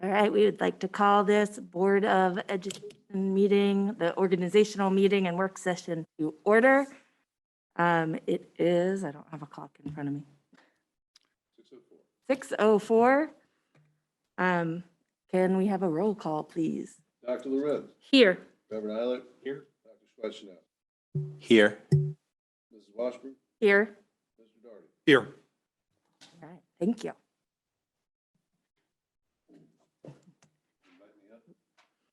All right, we would like to call this Board of Education meeting, the organizational meeting and work session to order. It is, I don't have a clock in front of me. 6:04. Can we have a roll call, please? Dr. Lorenz. Here. Reverend Eilert. Here. Dr. Schweitzer. Here. Mrs. Washburn. Here. Mr. Daugherty. Here. All right, thank you.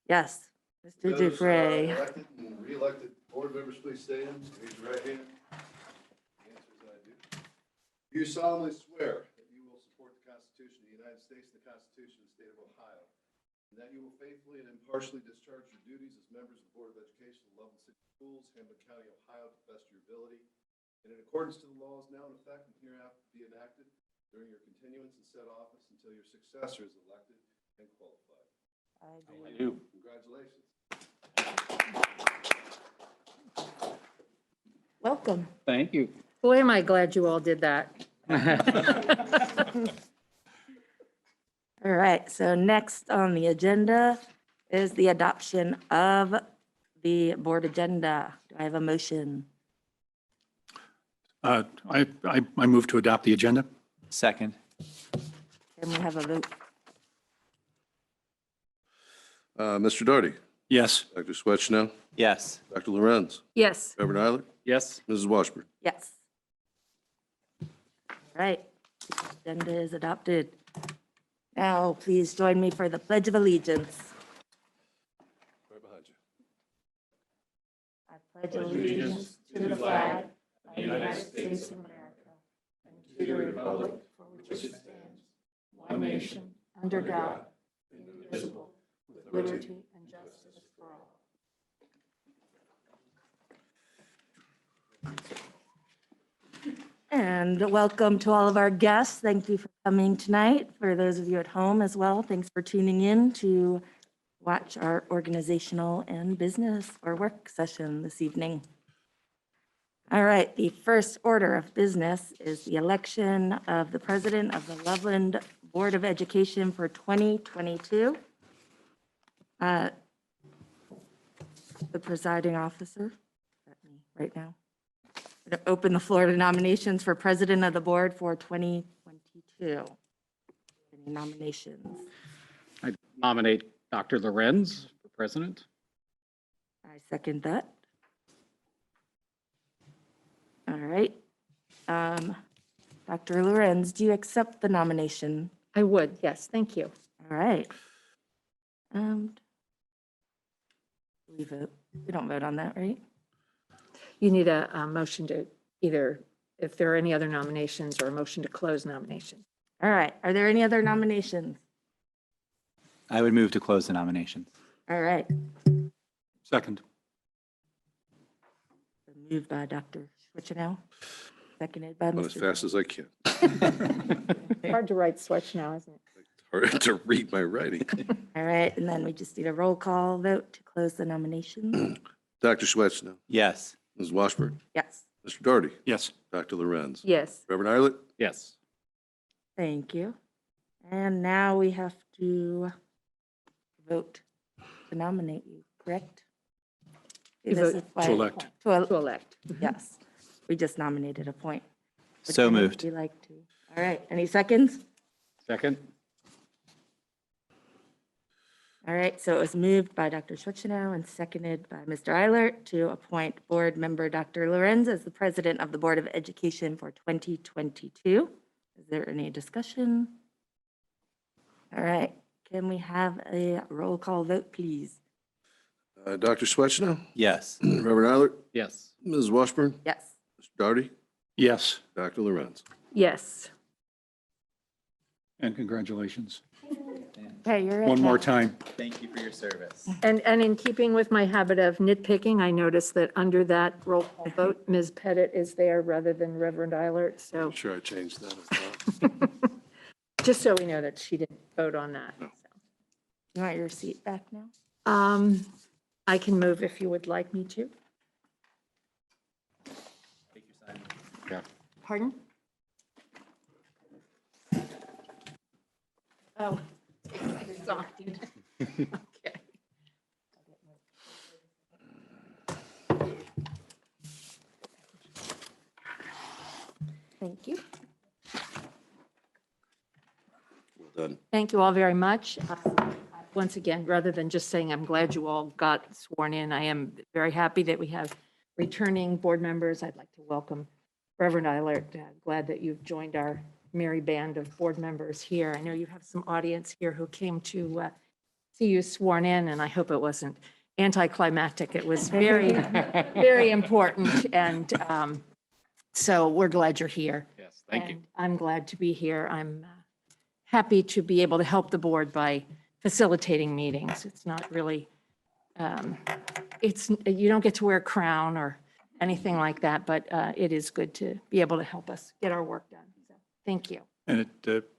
Yes, Mr. Dufresne. Elected and re-elected board members, please stand. Raise your right hand. The answer is I do. Do you solemnly swear that you will support the Constitution of the United States and the Constitution of the State of Ohio, and that you will faithfully and impartially discharge your duties as members of the Board of Education of Loveland City Schools, Hamilton County, Ohio, to the best of your ability, and in accordance to the laws now in effect and hereafter to be enacted during your continuance in said office until your successor is elected and qualified? I do. Congratulations. Welcome. Thank you. Boy, am I glad you all did that. All right, so next on the agenda is the adoption of the board agenda. Do I have a motion? I move to adopt the agenda. Second. Can we have a vote? Mr. Daugherty. Yes. Dr. Schweitzer. Yes. Dr. Lorenz. Yes, Reverend Eilert. Yes. Mrs. Washburn. Yes. All right, agenda is adopted. Now, please join me for the Pledge of Allegiance. Right behind you. I pledge allegiance to the flag of the United States of America and to the republic for which it stands, one nation, under God, indivisible, with liberty and justice for all. And welcome to all of our guests. Thank you for coming tonight. For those of you at home as well, thanks for tuning in to watch our organizational and business or work session this evening. All right, the first order of business is the election of the president of the Loveland Board of Education for 2022. The presiding officer, right now. I'm going to open the floor to nominations for president of the board for 2022. Any nominations? I nominate Dr. Lorenz for president. I second that. All right. Dr. Lorenz, do you accept the nomination? I would, yes, thank you. All right. We vote. We don't vote on that, right? You need a motion to either, if there are any other nominations, or a motion to close nomination. All right. Are there any other nominations? I would move to close the nominations. All right. Second. Moved by Dr. Schwitchenow, seconded by But as Mr. fast as I can. Hard to write switch now, isn't it? Hard to read my writing. All right, and then we just need a roll call vote to close the nomination. Dr. Schweitzer. Yes. Mrs. Washburn. Yes, Mr. Daugherty. Yes. Dr. Lorenz. Yes, Reverend Eilert. Yes. thank you. And now we have to vote to nominate you, correct? You This vote is by- to elect. to elect. Yes, we just nominated a point. Would So anybody moved. like to? All right, any seconds? Second. All right, so it was moved by Dr. Schwitchenow and seconded by Mr. Eilert to appoint board member Dr. Lorenz as the president of the Board of Education for 2022. Is there any discussion? All right, can we have a roll call vote, please? Dr. Schweitzer. Yes. Reverend Eilert. Yes. Mrs. Washburn. Yes. Mr. Daugherty. Yes. Dr. Lorenz. Yes, And congratulations. Okay, you're it One more now. time. Thank you for your service. and in keeping with my habit of nitpicking, I noticed that under that roll call vote, Ms. Pettit is there rather than Reverend Eilert, so I'm sure I changed that. I thought. just so we know that she didn't vote on that. You want your seat back now? I can move if you would like me to. Take your sign. Yeah. Pardon? Oh. Signed. Okay. Thank you. Well done. Thank you all very much. Once again, rather than just saying I'm glad you all got sworn in, I am very happy that we have returning board members. I'd like to welcome Reverend Eilert. Glad that you've joined our merry band of board members here. I know you have some audience here who came to see you sworn in, and I hope it wasn't anticlimactic. It was very, very important, and so we're glad you're here. Yes, thank you. And I'm glad to be here. I'm happy to be able to help the board by facilitating meetings. It's not really, you don't get to wear a crown or anything like that, but it is good to be able to help us get our work done. So, thank you. And it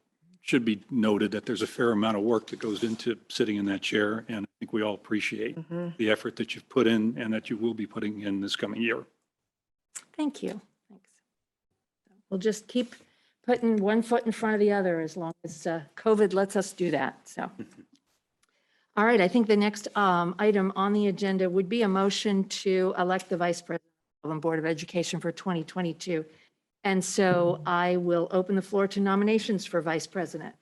should be noted that there's a fair amount of work that goes into sitting in that chair, and I think we all appreciate the effort that you've put in and that you will be putting in this coming year. Thank you. Thanks. We'll just keep putting one foot in front of the other as long as COVID lets us do that. So, all right, I think the next item on the agenda would be a motion to elect the Vice President of the Board of Education for 2022. And so I will open the floor to nominations for Vice President.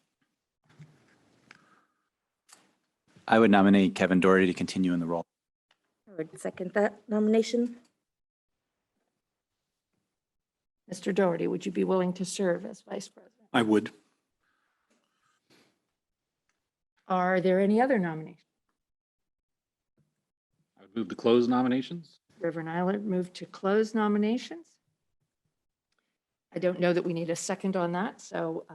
I would nominate Kevin Daugherty to continue in the role. I would second that nomination. Mr. Daugherty, would you be willing to serve as Vice President? I would. Are there any other nominations? I would move to close nominations. Reverend Eilert moved to close nominations. I don't know that we need a second on that, so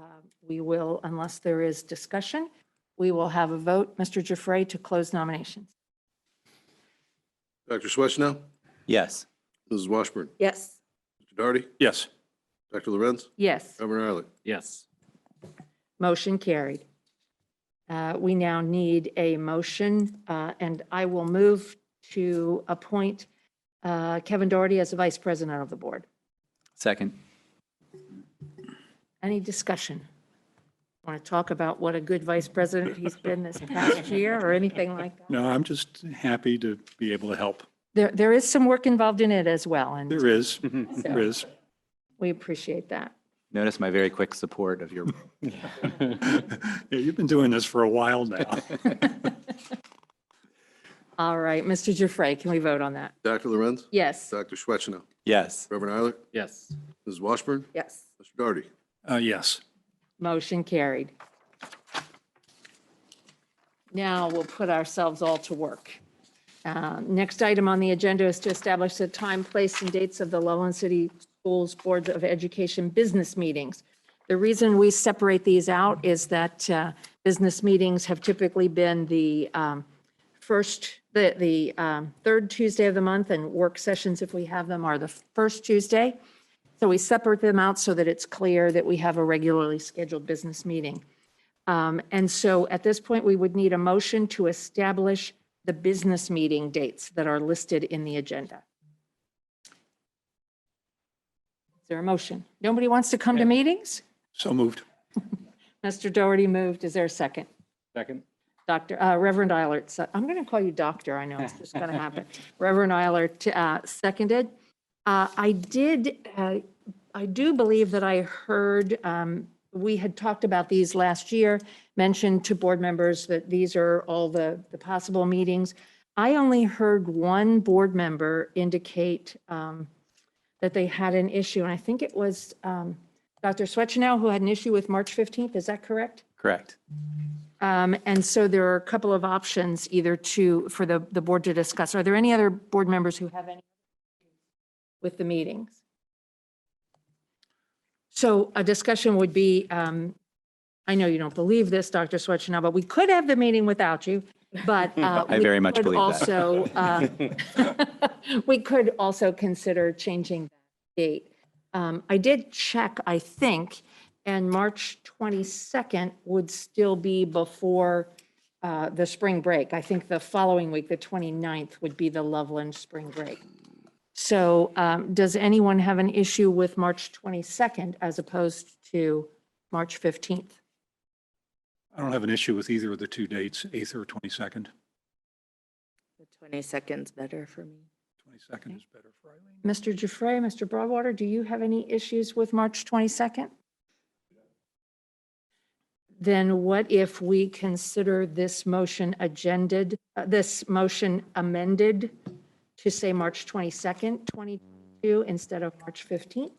we will, unless there is discussion, we will have a vote. Mr. Giuffre, to close nominations. Dr. Swetchnow? Yes. Mrs. Washburn? Yes. Mr. Daugherty? Yes. Dr. Lorenz? Yes, Reverend Eilert? Yes. motion carried. We now need a motion, and I will move to appoint Kevin Daugherty as the Vice President of the Board. Second. Any discussion? Want to talk about what a good Vice President he's been this past year or anything like that? No, I'm just happy to be able to help. There is some work involved in it as well, and There is, there is. we appreciate that. Notice my very quick support of your. Yeah, you've been doing this for a while now. All right, Mr. Giuffre, can we vote on that? Dr. Lorenz? Yes. Dr. Swetchnow? Yes. Reverend Eilert? Yes. Mrs. Washburn? Yes. Mr. Daugherty? Yes. Motion carried. Now we'll put ourselves all to work. Next item on the agenda is to establish the time, place, and dates of the Loveland City Schools Board of Education business meetings. The reason we separate these out is that business meetings have typically been the third Tuesday of the month, and work sessions, if we have them, are the first Tuesday. So we separate them out so that it's clear that we have a regularly scheduled business meeting. And so at this point, we would need a motion to establish the business meeting dates that are listed in the agenda. Is there a motion? Nobody wants to come to meetings? So moved. Mr. Daugherty moved. Is there a second? Second. Reverend Eilert, I'm going to call you doctor. I know it's just going to happen. Reverend Eilert seconded. I do believe that I heard, we had talked about these last year, mentioned to board members that these are all the possible meetings. I only heard one board member indicate that they had an issue, and I think it was Dr. Swetchnow who had an issue with March 15th. Is that correct? Correct. And so there are a couple of options either for the board to discuss. Are there any other board members who have any with the meetings? So a discussion would be, I know you don't believe this, Dr. Swetchnow, but we could have the meeting without you, but I very much believe that. We could also consider changing that date. I did check, I think, and March 22nd would still be before the spring break. I think the following week, the 29th, would be the Loveland spring break. So does anyone have an issue with March 22nd as opposed to March 15th? I don't have an issue with either of the two dates, 8th or 22nd. The 22nd's better for me. 22nd is better for Eileen. Mr. Giuffre, Mr. Broadwater, do you have any issues with March 22nd? Then what if we consider this motion this motion amended to say March 22nd, 22 instead of March 15th?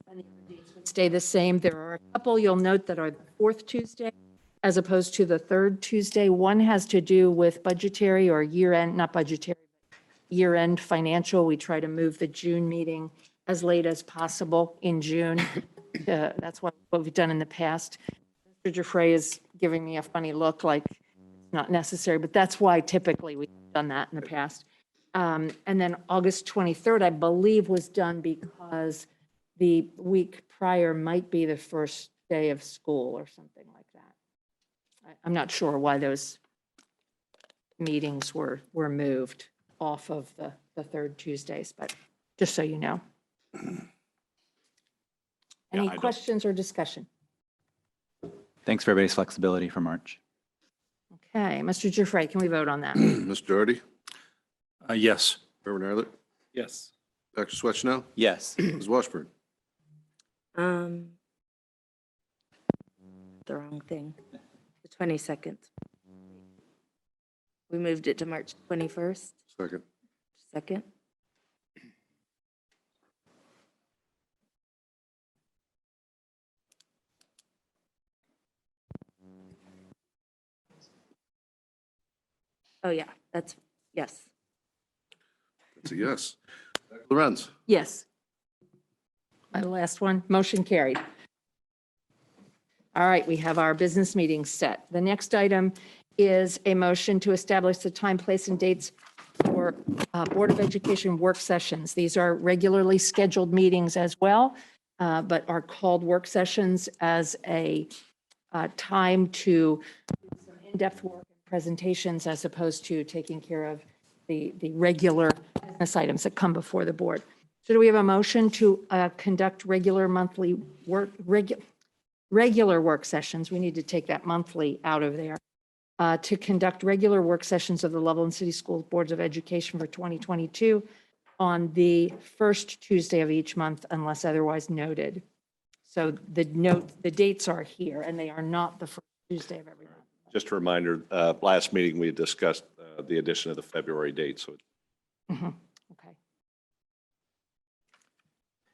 And the other dates would stay the same. There are a couple you'll note that are the fourth Tuesday as opposed to the third Tuesday. One has to do with budgetary or year-end, not budgetary, year-end financial. We try to move the June meeting as late as possible in June. That's what we've done in the past. Mr. Giuffre is giving me a funny look like it's not necessary, but that's why typically we've done that in the past. And then August 23rd, I believe, was done because the week prior might be the first day of school or something like that. I'm not sure why those meetings were moved off of the third Tuesdays, but just so you know. Any questions or discussion? Thanks for everybody's flexibility for March. Okay, Mr. Giuffre, can we vote on that? Mr. Daugherty, Yes. Reverend Eilert, Yes. Dr. Swetchnow, Yes. Ms. Washburn. The wrong thing. The 22nd. We moved it to March 21st, Second. 2nd. Oh, yeah, that's, yes. That's a yes. Dr. Lorenz. Yes. My last one, motion carried. All right, we have our business meeting set. The next item is a motion to establish the time, place, and dates for Board of Education work sessions. These are regularly scheduled meetings as well, but are called work sessions as a time to do some in-depth work and presentations as opposed to taking care of the regular business items that come before the board. So do we have a motion to conduct regular monthly regular work sessions? We need to take that monthly out of there. To conduct regular work sessions of the Loveland City Schools Boards of Education for 2022 on the first Tuesday of each month unless otherwise noted. So the dates are here and they are not the first Tuesday of every month. Just a reminder, last meeting, we discussed the addition of the February date, so Okay.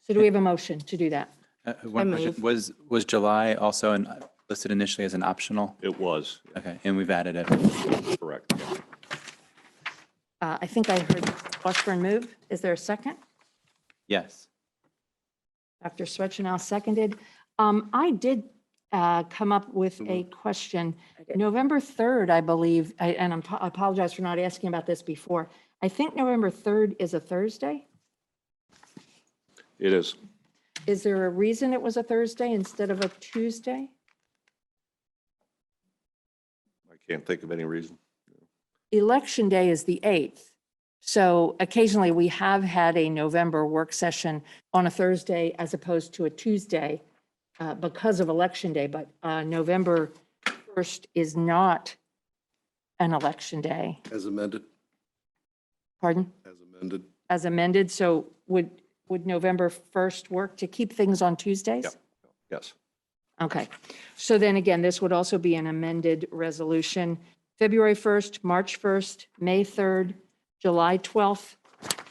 So do we have a motion to do that? One question, was July also listed initially as an optional? it was Okay, and we've added it. correct. I think I heard Washburn move. Is there a second? Yes. Dr. Swetchnow seconded. I did come up with a question. November 3rd, I believe, and I apologize for not asking about this before. I think November 3rd is a Thursday. It is. Is there a reason it was a Thursday instead of a Tuesday? I can't think of any reason. Election day is the 8th. So occasionally we have had a November work session on a Thursday as opposed to a Tuesday because of election day, but November 1st is not an election day. As amended. Pardon? As amended. As amended, so would November 1st work to keep things on Tuesdays? Yep. Yes. Okay, so then again, this would also be an amended resolution. February 1st, March 1st, May 3rd, July 12th,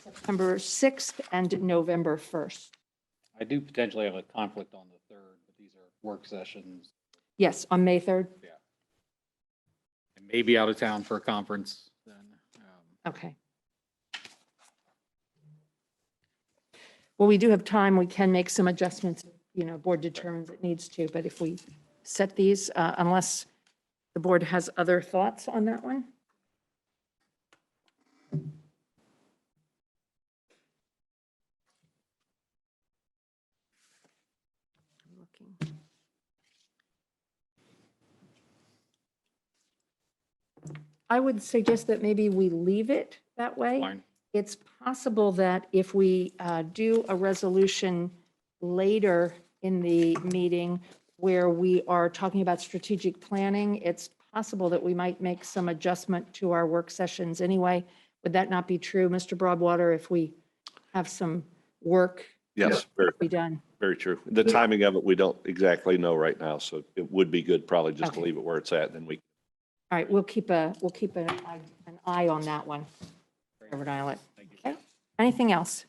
September 6th, and November 1st. I do potentially have a conflict on the 3rd, but these are work sessions. Yes, on May 3rd? I may be out of town for a conference then. Okay. Well, we do have time. We can make some adjustments, board determines it needs to, but if we set these, unless the board has other thoughts on that one? I'm looking. I would suggest that maybe we leave it that way. Fine. It's possible that if we do a resolution later in the meeting, where we are talking about strategic planning. It's possible that we might make some adjustment to our work sessions anyway. Would that not be true, Mr. Broadwater, if we have some work Yes, to be done? very true. The timing of it, we don't exactly know right now, so it would be good probably just to Okay. leave it where it's at, and then we. All right, we'll keep an eye on that one. Reverend Islet. Okay. Anything else?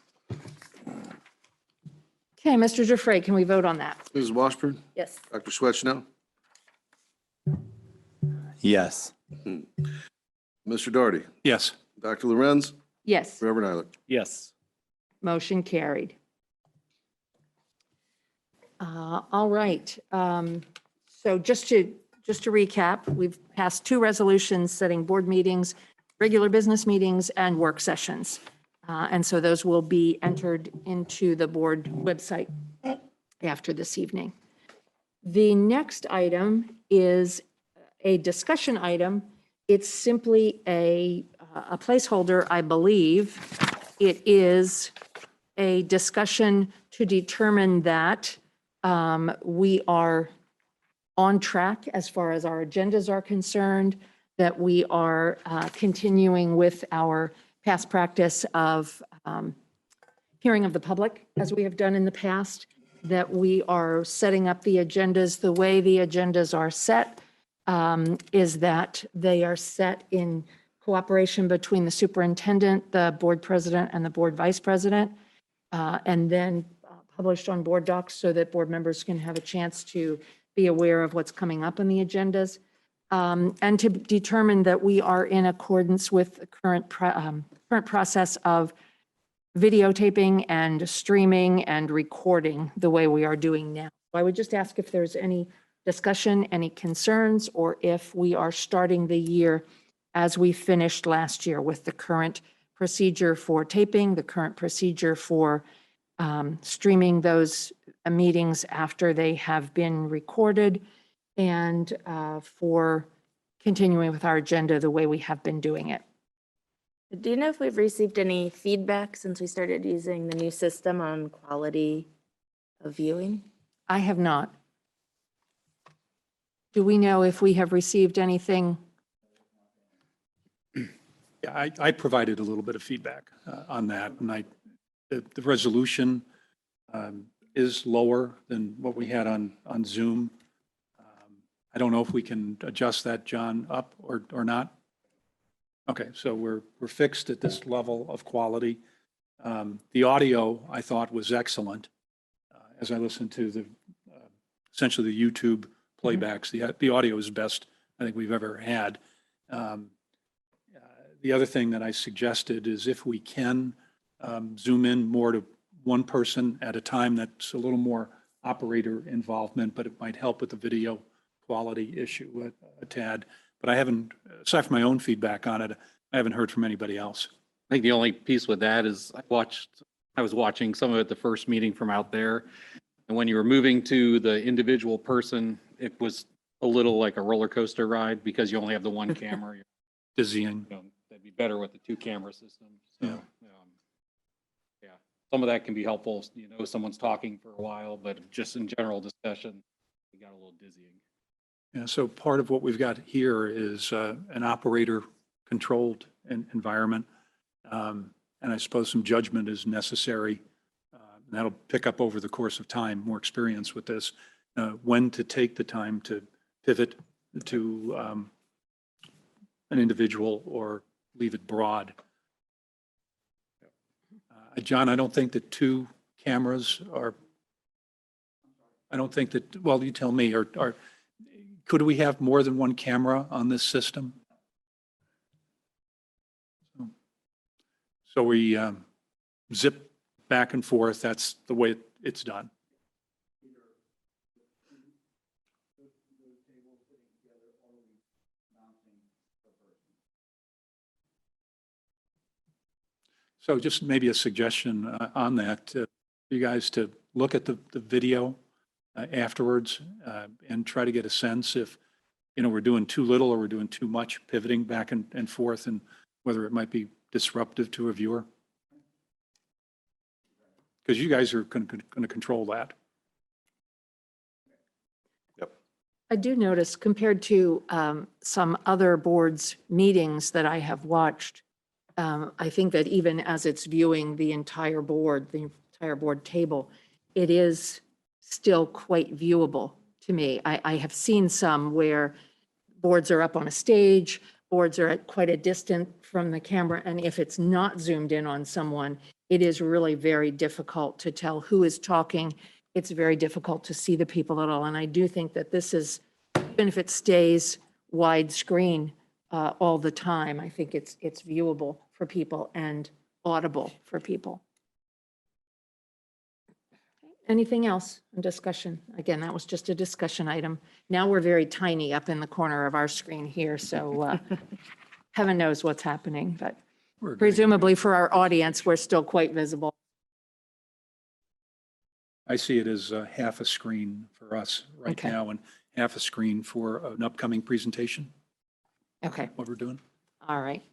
Okay, Mr. Dufresne, can we vote on that? Mrs. Washburn, Yes. Dr. Swetchnow, Yes. Mr. Daugherty, Yes. Dr. Lorenz, Yes, Reverend Islet. Yes. motion carried. All right. So just to recap, we've passed 2 resolutions setting board meetings, regular business meetings, and work sessions. And so those will be entered into the board website after this evening. The next item is a discussion item. It's simply a placeholder, I believe. It is a discussion to determine that we are on track as far as our agendas are concerned, that we are continuing with our past practice of hearing of the public, as we have done in the past, that we are setting up the agendas. The way the agendas are set is that they are set in cooperation between the superintendent, the board president, and the board vice president, and then published on board docs so that board members can have a chance to be aware of what's coming up on the agendas, and to determine that we are in accordance with the current process of videotaping and streaming and recording the way we are doing now. I would just ask if there's any discussion, any concerns, or if we are starting the year as we finished last year with the current procedure for taping, the current procedure for streaming those meetings after they have been recorded, and for continuing with our agenda the way we have been doing it. Do you know if we've received any feedback since we started using the new system on quality of viewing? I have not. Do we know if we have received anything? Yeah, I provided a little bit of feedback on that, and the resolution is lower than what we had on Zoom. I don't know if we can adjust that, John, up or not. Okay, so we're fixed at this level of quality. The audio, I thought, was excellent. As I listened to essentially the YouTube playbacks, the audio is the best I think we've ever had. The other thing that I suggested is if we can zoom in more to one person at a time, that's a little more operator involvement, but it might help with the video quality issue a tad. But I haven't, aside from my own feedback on it, I haven't heard from anybody else. I think the only piece with that is I was watching some of it the first meeting from out there. And when you were moving to the individual person, it was a little like a roller coaster ride because you only have the one camera. Dizzying. That'd be better with the 2-camera system. So, Yeah. yeah, some of that can be helpful. Someone's talking for a while, but just in general discussion, it got a little dizzying. Yeah, so part of what we've got here is an operator-controlled environment, and I suppose some judgment is necessary. And that'll pick up over the course of time, more experience with this, when to take the time to pivot to an individual or leave it broad. John, I don't think that 2 cameras are, I don't think that, well, you tell me, could we have more than 1 camera on this system? So we zip back and forth. That's the way it's done. So just maybe a suggestion on that, you guys to look at the video afterwards and try to get a sense if, we're doing too little or we're doing too much pivoting back and forth, and whether it might be disruptive to a viewer. Because you guys are going to control that. I do notice compared to some other boards' meetings that I have watched, I think that even as it's viewing the entire board table, it is still quite viewable to me. I have seen some where boards are up on a stage, boards are at quite a distance from the camera, and if it's not zoomed in on someone, it is really very difficult to tell who is talking. It's very difficult to see the people at all. And I do think that this is, even if it stays widescreen all the time, I think it's viewable for people and audible for people. Anything else in discussion? Again, that was just a discussion item. Now we're very tiny up in the corner of our screen here, so heaven knows what's happening, but We're getting- presumably for our audience, we're still quite visible. I see it as half a screen for us right Okay. now and half a screen for an upcoming presentation, Okay, what we're doing. all right.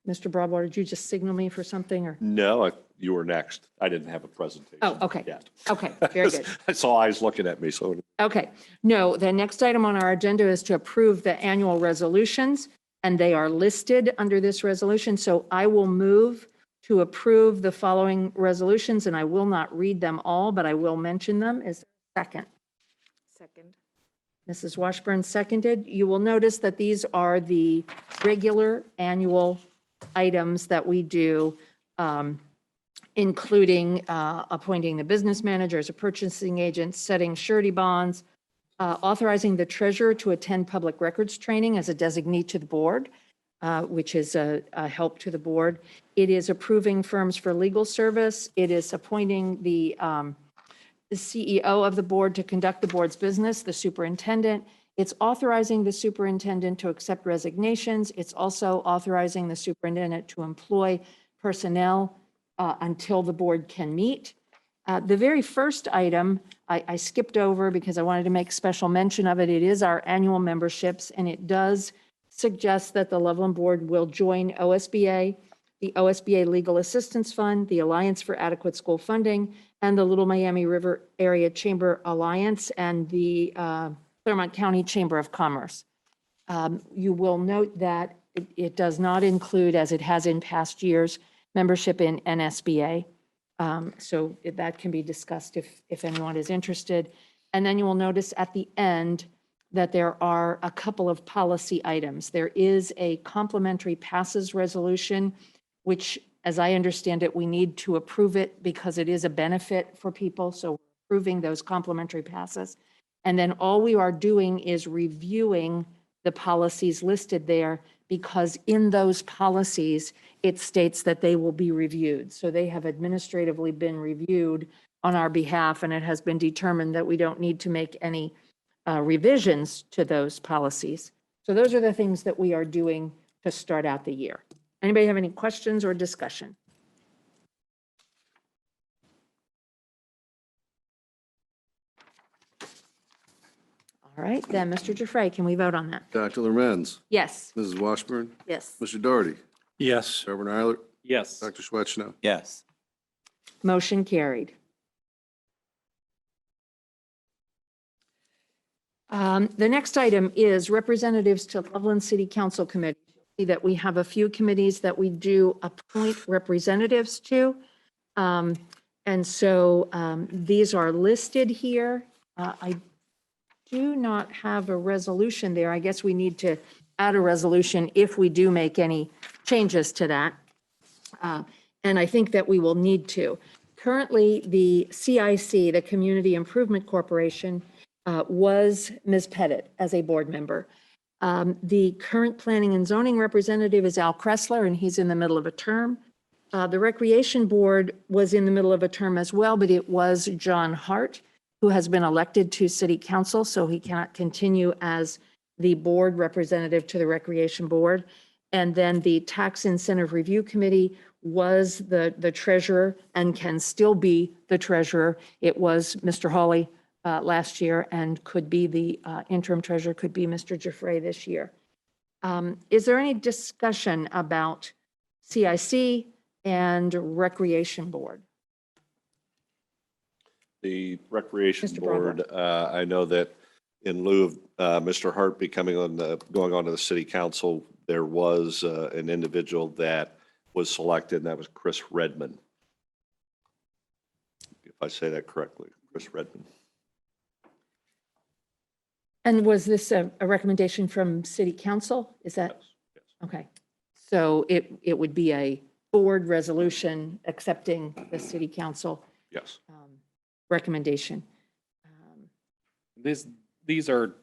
Mr. Broadwater, did you just signal me for something or? No, you were next. I didn't have a presentation. Oh, okay. yet. Okay, very good. I saw eyes looking at me, so Okay, no, the next item on our agenda is to approve the annual resolutions, and they are listed under this resolution. So I will move to approve the following resolutions, and I will not read them all, but I will mention them. Is there a second? Second. Mrs. Washburn seconded. You will notice that these are the regular annual items that we do, including appointing the business manager as a purchasing agent, setting surety bonds, authorizing the treasurer to attend public records training as a designee to the board, which is a help to the board. It is approving firms for legal service. It is appointing the CEO of the board to conduct the board's business, the superintendent. It's authorizing the superintendent to accept resignations. It's also authorizing the superintendent to employ personnel until the board can meet. The very first item, I skipped over because I wanted to make special mention of it. It is our annual memberships, and it does suggest that the Loveland Board will join OSBA, the OSBA Legal Assistance Fund, the Alliance for Adequate School Funding, and the Little Miami River Area Chamber Alliance, and the Claremont County Chamber of Commerce. You will note that it does not include, as it has in past years, membership in NSBA. So that can be discussed if anyone is interested. And then you will notice at the end that there are a couple of policy items. There is a complimentary passes resolution, which, as I understand it, we need to approve it because it is a benefit for people. So approving those complimentary passes. And then all we are doing is reviewing the policies listed there, because in those policies, it states that they will be reviewed. So they have administratively been reviewed on our behalf, and it has been determined that we don't need to make any revisions to those policies. So those are the things that we are doing to start out the year. Anybody have any questions or discussion? All right, then, Mr. Giuffre, can we vote on that? Dr. Lorenz, Yes. Mrs. Washburn, Yes. Mr. Daugherty, Yes, Reverend Eilert, Yes. Dr. Schweitzer. Yes. Motion carried. The next item is representatives to Loveland City Council Committee. See that we have a few committees that we do appoint representatives to. And so these are listed here. I do not have a resolution there. I guess we need to add a resolution if we do make any changes to that. And I think that we will need to. Currently, the CIC, the Community Improvement Corporation, was Ms. Pettit as a board member. The current planning and zoning representative is Al Kressler, and he's in the middle of a term. The Recreation Board was in the middle of a term as well, but it was John Hart, who has been elected to City Council, so he cannot continue as the board representative to the Recreation Board. And then the Tax Incentive Review Committee was the treasurer and can still be the treasurer. It was Mr. Hawley last year, and could be the interim treasurer, could be Mr. Giuffre this year. Is there any discussion about CIC and Recreation Board? The Recreation Mr. Board, I know that in lieu of Mr. Hart becoming going on to the city council, there was an individual that was selected, and that was Chris Redmond. If I say that correctly, Chris Redmond. And was this a recommendation from city council? Is that, Yes. okay. So it would be a board resolution accepting the city council Yes. recommendation. These are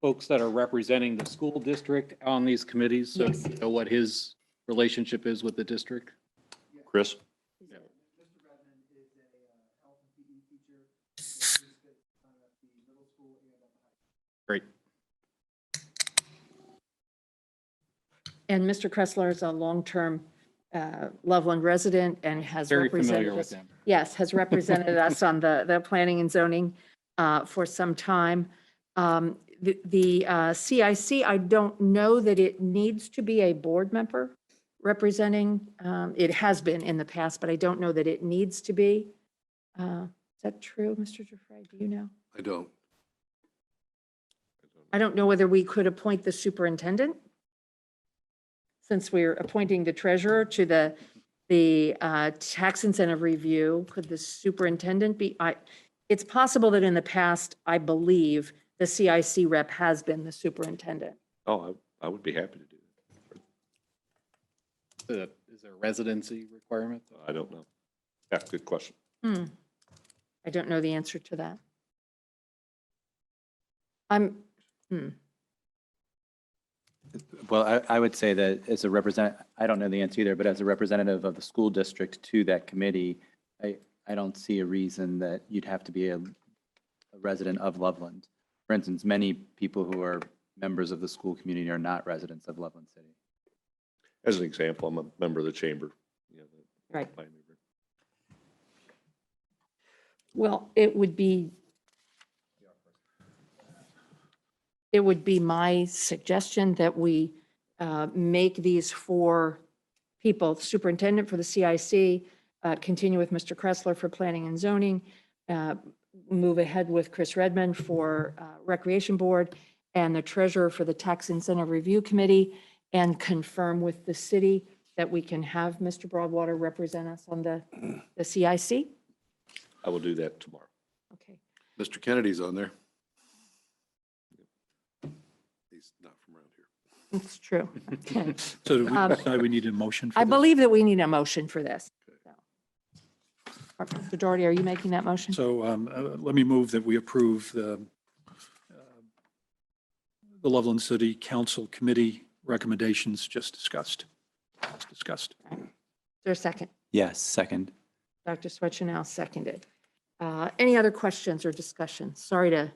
folks that are representing the school district on these committees. So Yes. do you know what his relationship is with the district? Chris? Great. And Mr. Kressler is a long-term Loveland resident and has Very represented familiar with us. them. Yes, has represented us on the planning and zoning for some time. The CIC, I don't know that it needs to be a board member representing. It has been in the past, but I don't know that it needs to be. Is that true, Mr. Giuffre? Do you know? I don't. I don't know whether we could appoint the superintendent, since we're appointing the treasurer to the tax incentive review. Could the superintendent be, it's possible that in the past, I believe, the CIC rep has been the superintendent. Oh, I would be happy to do that. Is there a residency requirement? I don't know. Yeah, good question. I don't know the answer to that. Well, I would say that as a I don't know the answer either, but as a representative of the school district to that committee, I don't see a reason that you'd have to be a resident of Loveland. For instance, many people who are members of the school community are not residents of Loveland City. As an example, I'm a member of the chamber. You know, Right. my- Well, it would be my suggestion that we make these four people, superintendent for the CIC, continue with Mr. Kressler for planning and zoning, move ahead with Chris Redmond for Recreation Board, and the treasurer for the Tax Incentive Review Committee, and confirm with the city that we can have Mr. Broadwater represent us on the CIC. I will do that tomorrow. Okay. Mr. Kennedy's on there. He's not from around here. It's true. Okay. So do we decide we need a motion for I this? believe that we need a motion for this. Mr. Daugherty, are you making that motion? So let me move that we approve the Loveland City Council Committee recommendations just discussed. Is there a second? Yes, second. Dr. Swetchenow seconded. Any other questions or discussion? Sorry to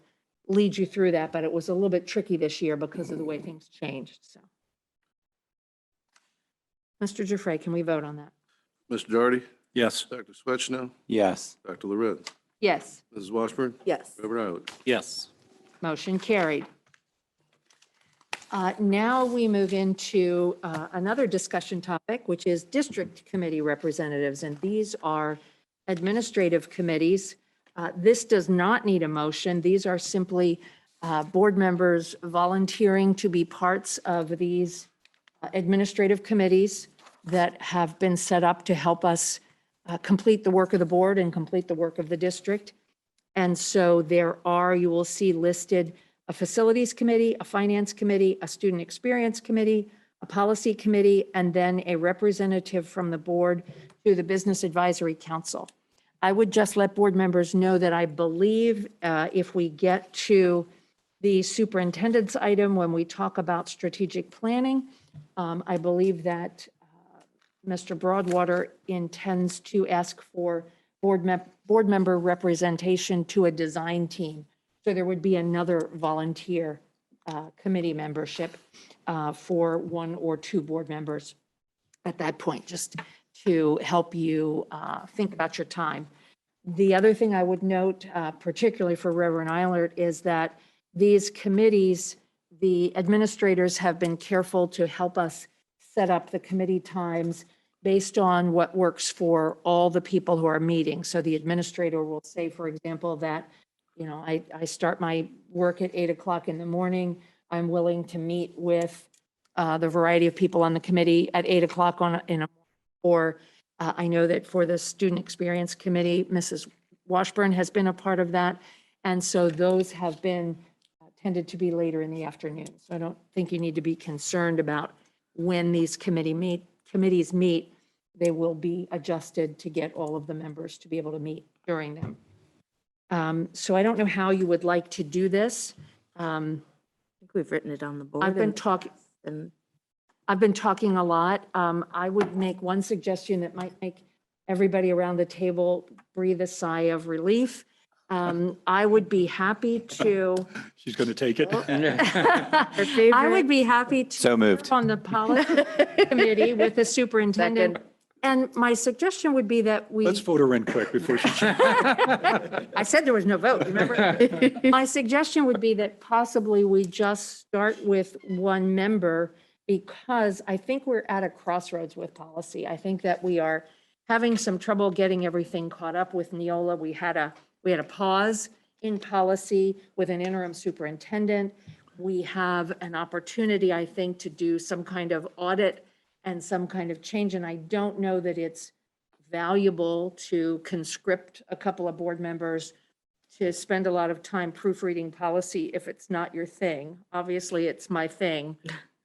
lead you through that, but it was a little bit tricky this year because of the way things changed, so. Mr. Giuffre, can we vote on that? Mr. Daugherty, Yes. Dr. Swetchnow, Yes. Dr. Lorenz, Yes. Mrs. Washburn, Yes. Reverend Eilert. Yes. Motion carried. Now we move into another discussion topic, which is district committee representatives, and these are administrative committees. This does not need a motion. These are simply board members volunteering to be parts of these administrative committees that have been set up to help us complete the work of the board and complete the work of the district. And so there are, you will see listed, a facilities committee, a finance committee, a student experience committee, a policy committee, and then a representative from the board to the Business Advisory Council. I would just let board members know that I believe if we get to the superintendent's item, when we talk about strategic planning, I believe that Mr. Broadwater intends to ask for board member representation to a design team. So there would be another volunteer committee membership for one or two board members at that point, just to help you think about your time. The other thing I would note, particularly for Reverend Eilert, is that these committees, the administrators have been careful to help us set up the committee times based on what works for all the people who are meeting. So the administrator will say, for example, that, I start my work at 8 o'clock in the morning. I'm willing to meet with the variety of people on the committee at 8 o'clock or I know that for the Student Experience Committee, Mrs. Washburn has been a part of that. And so those have been tended to be later in the afternoon. So I don't think you need to be concerned about when these committees meet. They will be adjusted to get all of the members to be able to meet during them. So I don't know how you would like to do this. I think we've written it on the board. I've been talking. And I've been talking a lot. I would make one suggestion that might make everybody around the table breathe a sigh of relief. I would be happy to. She's going to take it. I would be happy to. So moved. serve on the policy committee with the superintendent. And my suggestion would be that we. Let's vote her in quick before she. I said there was no vote, remember? My suggestion would be that possibly we just start with one member, because I think we're at a crossroads with policy. I think that we are having some trouble getting everything caught up with Neola. We had a pause in policy with an interim superintendent. We have an opportunity, I think, to do some kind of audit and some kind of change. And I don't know that it's valuable to conscript a couple of board members to spend a lot of time proofreading policy if it's not your thing. Obviously, it's my thing.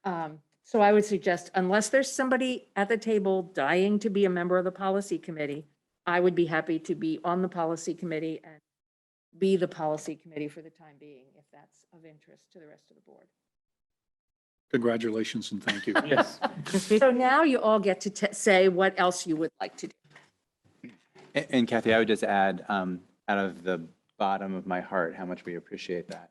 So I would suggest, unless there's somebody at the table dying to be a member of the policy committee, I would be happy to be on the policy committee and be the policy committee for the time being, if that's of interest to the rest of the board. Congratulations and thank you. Yes. So now you all get to say what else you would like to do. And Kathy, I would just add, out of the bottom of my heart, how much we appreciate that.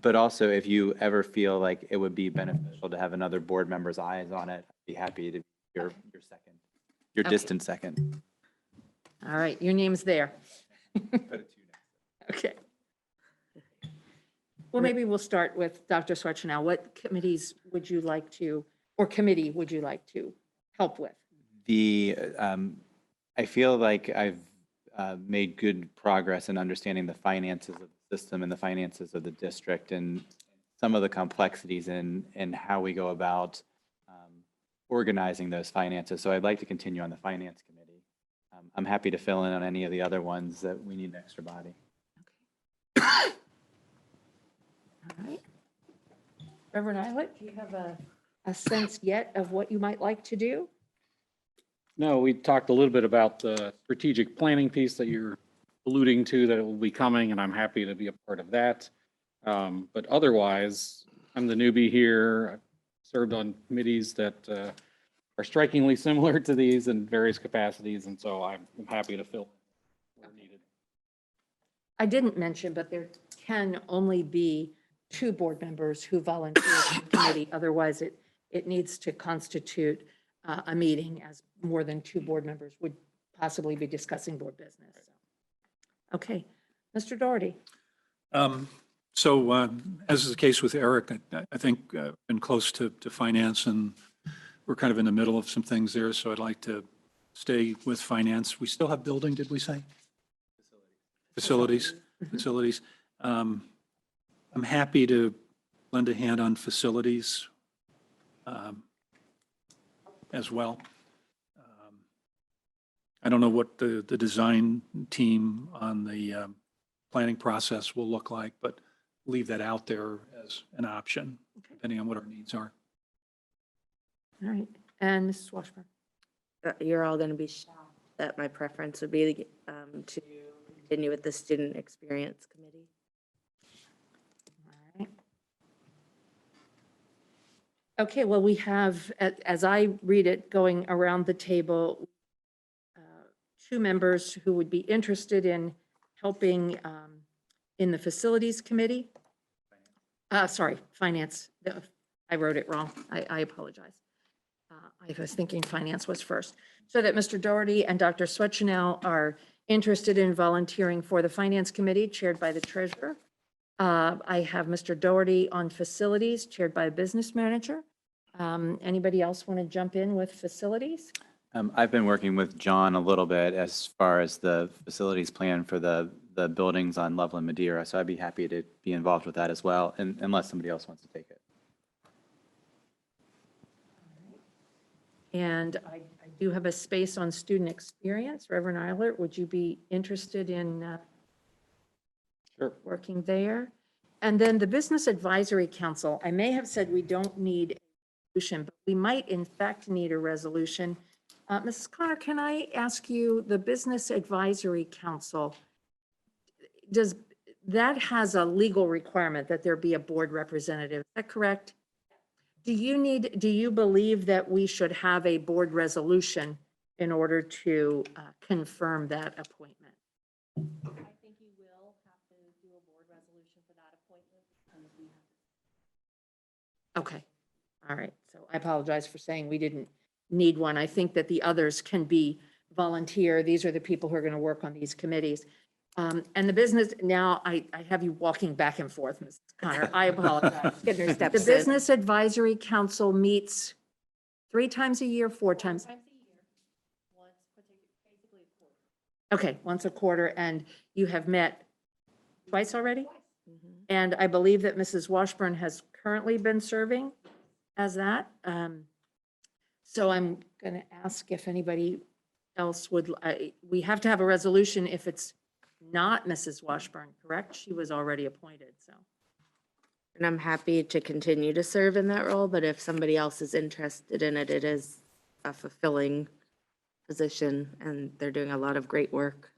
But also, if you ever feel like it would be beneficial to have another board member's eyes on it, I'd be happy to be your second, your Okay. distant second. All right, your name's there. Okay. Well, maybe we'll start with Dr. Swetchenow. What committees would you like to, or committee would you like to help with? I feel like I've made good progress in understanding the finances of the system and the finances of the district and some of the complexities in how we go about organizing those finances. So I'd like to continue on the finance committee. I'm happy to fill in on any of the other ones that we need an extra body. All right. Reverend Eilert, do you have a sense yet of what you might like to do? No, we talked a little bit about the strategic planning piece that you're alluding to, that it will be coming, and I'm happy to be a part of that. But otherwise, I'm the newbie here. I've served on committees that are strikingly similar to these in various capacities, and so I'm happy to fill where needed. I didn't mention, but there can only be 2 board members who volunteer to the committee. Otherwise, it needs to constitute a meeting, as more than 2 board members would possibly be discussing board business. Okay, Mr. Daugherty. So as is the case with Eric, I think been close to finance, and we're kind of in the middle of some things there. So I'd like to stay with finance. We still have building, did we say? Facilities. I'm happy to lend a hand on facilities as well. I don't know what the design team on the planning process will look like, but leave that out there as an option, depending on what our needs are. All right, and Mrs. Washburn. You're all going to be shocked that my preference would be to continue with the Student Experience Committee. All right. Okay, well, we have, as I read it, going around the table, 2 members who would be interested in helping in the Facilities Committee. Sorry, Finance. I wrote it wrong. I apologize. I was thinking Finance was first. So that Mr. Daugherty and Dr. Swetchenow are interested in volunteering for the Finance Committee, chaired by the Treasurer. I have Mr. Daugherty on Facilities, chaired by a Business Manager. Anybody else want to jump in with Facilities? I've been working with John a little bit as far as the facilities plan for the buildings on Loveland Madeira, so I'd be happy to be involved with that as well, unless somebody else wants to take it. And I do have a space on student experience. Reverend Eilert, would you be interested in Sure. working there? And then the Business Advisory Council, I may have said we don't need a resolution, but we might in fact need a resolution. Mrs. Connor, can I ask you, the Business Advisory Council, that has a legal requirement that there be a board representative, is that correct? Do you believe that we should have a board resolution in order to confirm that appointment? I think you will have to do a board resolution for that appointment because we have. Okay, all right. So I apologize for saying we didn't need one. I think that the others can be volunteer. These are the people who are going to work on these committees. And the business, now I have you walking back and forth, Mrs. Connor. I apologize. Getting her The steps in. Business Advisory Council meets 3 times a year, 4 times? Times a year, once, basically a quarter. Okay, once a quarter, and you have met twice already? Mhm. And I believe that Mrs. Washburn has currently been serving as that. So I'm going to ask if anybody else would, we have to have a resolution if it's not Mrs. Washburn, correct? She was already appointed, so. And I'm happy to continue to serve in that role, but if somebody else is interested in it, it is a fulfilling position and they're doing a lot of great work.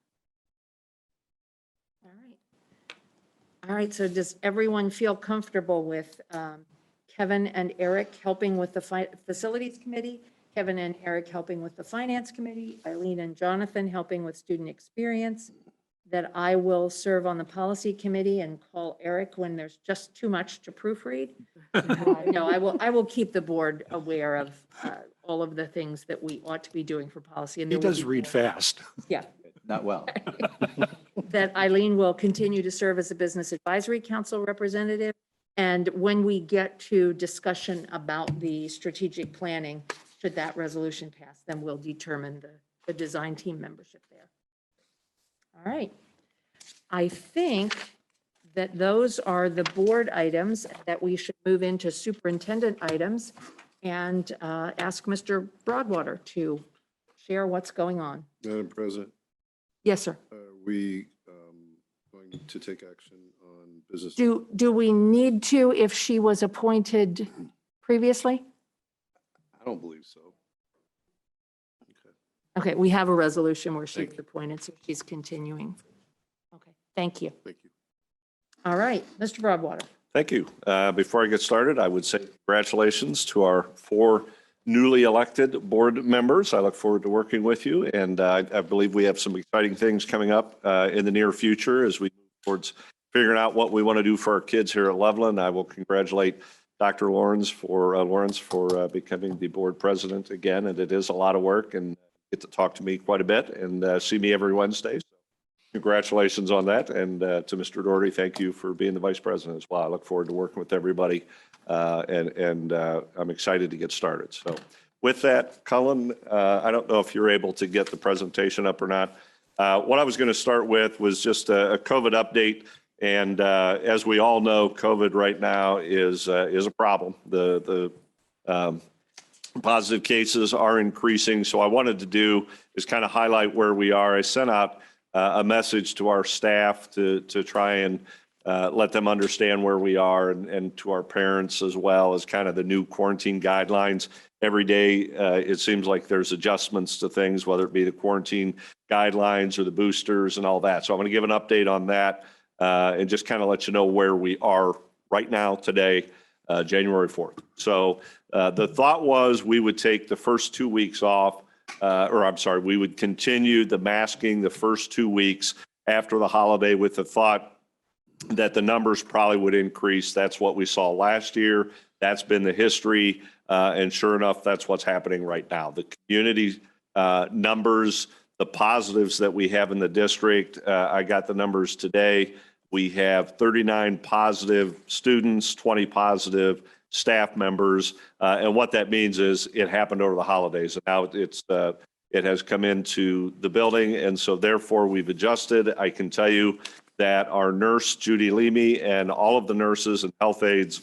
All right. All right, so does everyone feel comfortable with Kevin and Eric helping with the Facilities Committee, Kevin and Eric helping with the Finance Committee, Eileen and Jonathan helping with Student Experience, that I will serve on the Policy Committee and call Eric when there's just too much to proofread? No, I will keep the board aware of all of the things that we ought to be doing for policy. And He there will does be read more. fast. Yeah. Not well. That Eileen will continue to serve as a Business Advisory Council representative. And when we get to discussion about the strategic planning, should that resolution pass, then we'll determine the design team membership there. All right. I think that those are the board items that we should move into superintendent items and ask Mr. Broadwater to share what's going on. Madam President, Yes, sir. are we going to take action on business? Do we need to if she was appointed previously? I don't believe so. Okay, we have a resolution where she Thank was appointed, so she's continuing. Okay, thank you. Thank you. All right, Mr. Broadwater. Thank you. Before I get started, I would say congratulations to our 4 newly elected board members. I look forward to working with you, and I believe we have some exciting things coming up in the near future as we move towards figuring out what we want to do for our kids here at Loveland. I will congratulate Dr. Lawrence for becoming the board president again, and it is a lot of work, and get to talk to me quite a bit and see me every Wednesday. So congratulations on that. And to Mr. Daugherty, thank you for being the vice president as well. I look forward to working with everybody, and I'm excited to get started. So with that, Cullen, I don't know if you're able to get the presentation up or not. What I was going to start with was just a COVID update. And as we all know, COVID right now is a problem. The positive cases are increasing. So I wanted to do is kind of highlight where we are. I sent out a message to our staff to try and let them understand where we are, and to our parents as well, as kind of the new quarantine guidelines. Every day, it seems like there's adjustments to things, whether it be the quarantine guidelines or the boosters and all that. So I'm going to give an update on that and just kind of let you know where we are right now today, January 4th. So the thought was we would take the first 2 weeks off, we would continue the masking the first 2 weeks after the holiday with the thought that the numbers probably would increase. That's what we saw last year. That's been the history. And sure enough, that's what's happening right now. The community numbers, the positives that we have in the district, I got the numbers today. We have 39 positive students, 20 positive staff members. And what that means is it happened over the holidays. And now it has come into the building. And so therefore we've adjusted. I can tell you that our nurse, Judy Leamy, and all of the nurses and health aides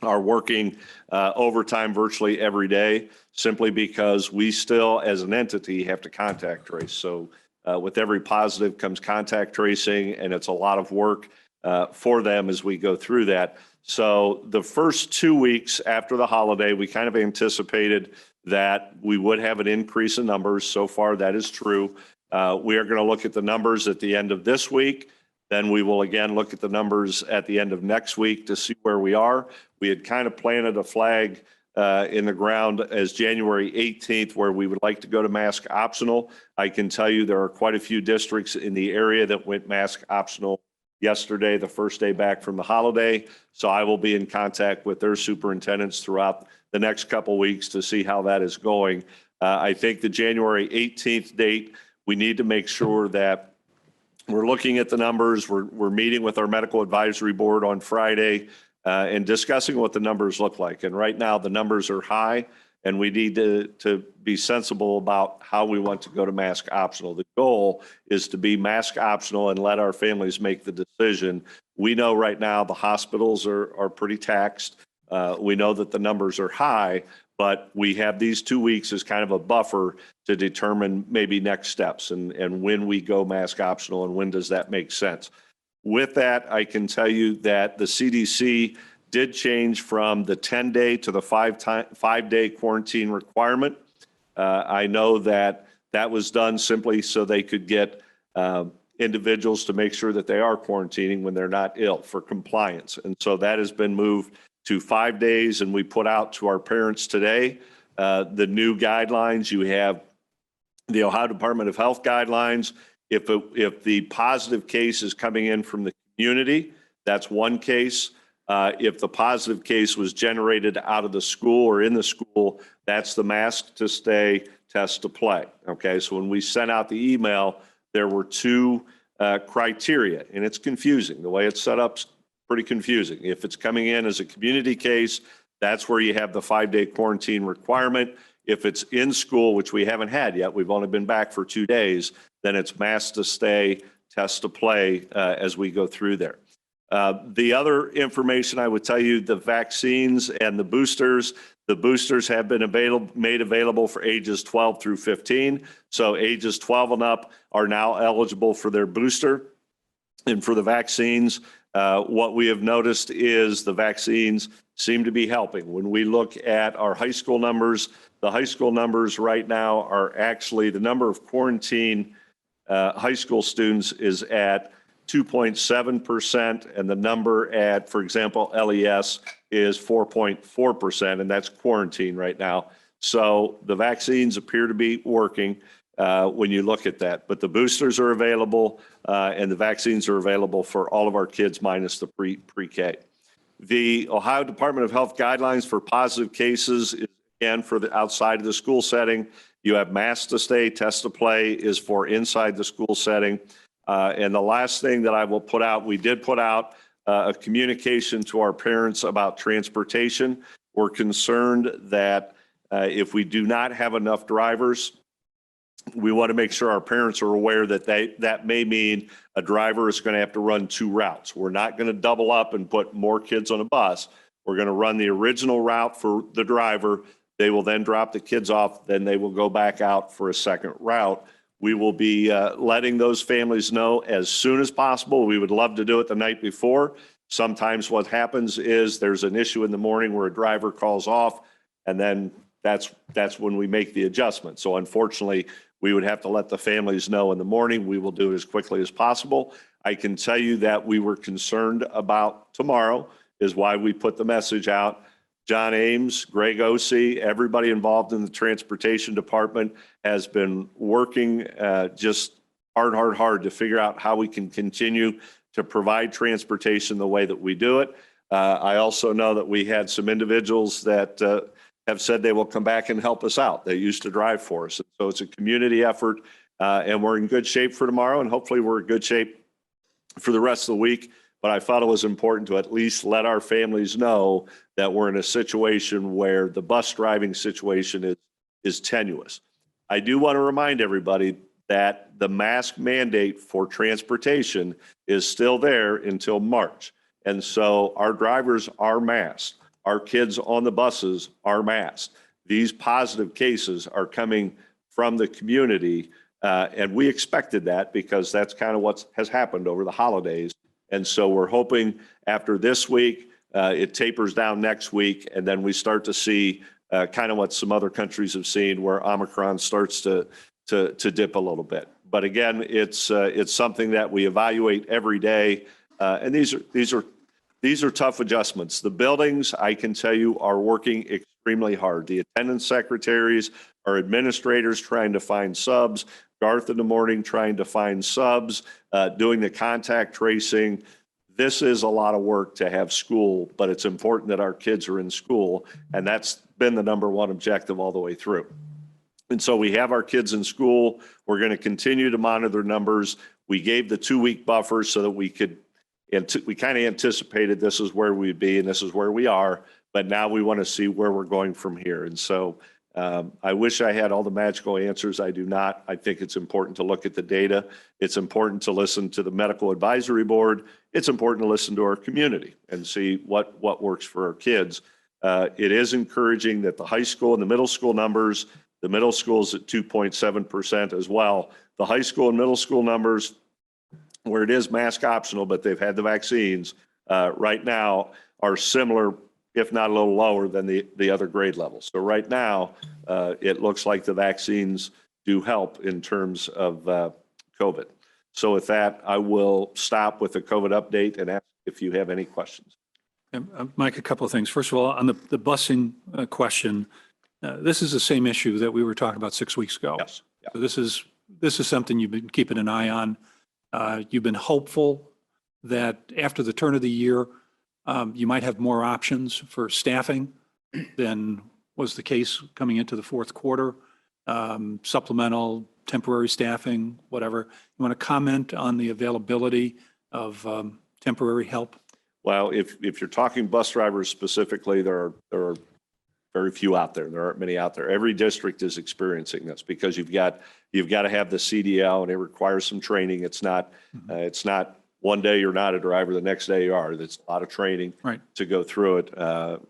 are working overtime virtually every day, simply because we still, as an entity, have to contact trace. So with every positive comes contact tracing, and it's a lot of work for them as we go through that. So the first 2 weeks after the holiday, we kind of anticipated that we would have an increase in numbers. So far, that is true. We are going to look at the numbers at the end of this week. Then we will again look at the numbers at the end of next week to see where we are. We had kind of planted a flag in the ground as January 18th, where we would like to go to mask optional. I can tell you there are quite a few districts in the area that went mask optional yesterday, the first day back from the holiday. So I will be in contact with their superintendents throughout the next couple weeks to see how that is going. I think the January 18th date, we need to make sure that we're looking at the numbers. We're meeting with our medical advisory board on Friday and discussing what the numbers look like. And right now the numbers are high, and we need to be sensible about how we want to go to mask optional. The goal is to be mask optional and let our families make the decision. We know right now the hospitals are pretty taxed. We know that the numbers are high, but we have these 2 weeks as kind of a buffer to determine maybe next steps and when we go mask optional and when does that make sense. With that, I can tell you that the CDC did change from the 10-day to the 5-day quarantine requirement. I know that was done simply so they could get individuals to make sure that they are quarantining when they're not ill for compliance. And so that has been moved to 5 days, and we put out to our parents today the new guidelines. You have the Ohio Department of Health guidelines. If the positive case is coming in from the community, that's one case. If the positive case was generated out of the school or in the school, that's the mask to stay, test to play. Okay, so when we sent out the email, there were two criteria, and it's confusing. The way it's set up is pretty confusing. If it's coming in as a community case, that's where you have the 5-day quarantine requirement. If it's in school, which we haven't had yet, we've only been back for 2 days, then it's mask to stay, test to play as we go through there. The other information I would tell you, the vaccines and the boosters have been made available for ages 12 through 15. So ages 12 and up are now eligible for their booster. And for the vaccines, what we have noticed is the vaccines seem to be helping. When we look at our high school numbers, the high school numbers right now are actually the number of quarantine high school students is at 2.7%, and the number at, for example, LES is 4.4%, and that's quarantine right now. So the vaccines appear to be working when you look at that. But the boosters are available, and the vaccines are available for all of our kids minus the pre-K. The Ohio Department of Health guidelines for positive cases is, again, for the outside of the school setting. You have mask to stay, test to play is for inside the school setting. And the last thing that I will put out, we did put out a communication to our parents about transportation. We're concerned that if we do not have enough drivers, we want to make sure our parents are aware that that may mean a driver is going to have to run 2 routes. We're not going to double up and put more kids on a bus. We're going to run the original route for the driver. They will then drop the kids off. Then they will go back out for a second route. We will be letting those families know as soon as possible. We would love to do it the night before. Sometimes what happens is there's an issue in the morning where a driver calls off, and then that's when we make the adjustment. So unfortunately, we would have to let the families know in the morning. We will do it as quickly as possible. I can tell you that we were concerned about tomorrow, is why we put the message out. John Ames, Greg Osee, everybody involved in the transportation department has been working just hard to figure out how we can continue to provide transportation the way that we do it. I also know that we had some individuals that have said they will come back and help us out. They used to drive for us. So it's a community effort, and we're in good shape for tomorrow, and hopefully we're in good shape for the rest of the week. but I thought it was important to at least let our families know that we're in a situation where the bus driving situation is tenuous. I do want to remind everybody that the mask mandate for transportation is still there until March. And so our drivers are masked. Our kids on the buses are masked. These positive cases are coming from the community. And we expected that because that's kind of what has happened over the holidays. And so we're hoping after this week, it tapers down next week, and then we start to see kind of what some other countries have seen where Omicron starts to dip a little bit. But again, it's something that we evaluate every day. And these are tough adjustments. The buildings, I can tell you, are working extremely hard. The attendance secretaries, our administrators trying to find subs, Garth in the morning trying to find subs, doing the contact tracing. This is a lot of work to have school, but it's important that our kids are in school. And that's been the number one objective all the way through. And so we have our kids in school. We're going to continue to monitor numbers. We gave the 2-week buffer so that we kind of anticipated this is where we'd be and this is where we are. But now we want to see where we're going from here. And so I wish I had all the magical answers. I do not. I think it's important to look at the data. It's important to listen to the medical advisory board. It's important to listen to our community and see what works for our kids. It is encouraging that the high school and the middle school numbers, the middle school is at 2.7% as well. The high school and middle school numbers, where it is mask optional, but they've had the vaccines, right now are similar, if not a little lower than the other grade levels. So right now, it looks like the vaccines do help in terms of COVID. So with that, I will stop with the COVID update and ask if you have any questions. Mike, a couple of things. First of all, on the busing question, this is the same issue that we were talking about 6 weeks ago. Yes. Yeah. So this is something you've been keeping an eye on. You've been hopeful that after the turn of the year, you might have more options for staffing than was the case coming into the fourth quarter, supplemental, temporary staffing, whatever. You want to comment on the availability of temporary help? Well, if you're talking bus drivers specifically, there are very few out there. There aren't many out there. Every district is experiencing this because you've got to have the CDL and it requires some training. It's not one day you're not a driver, the next day you are. That's a lot of training to go through it.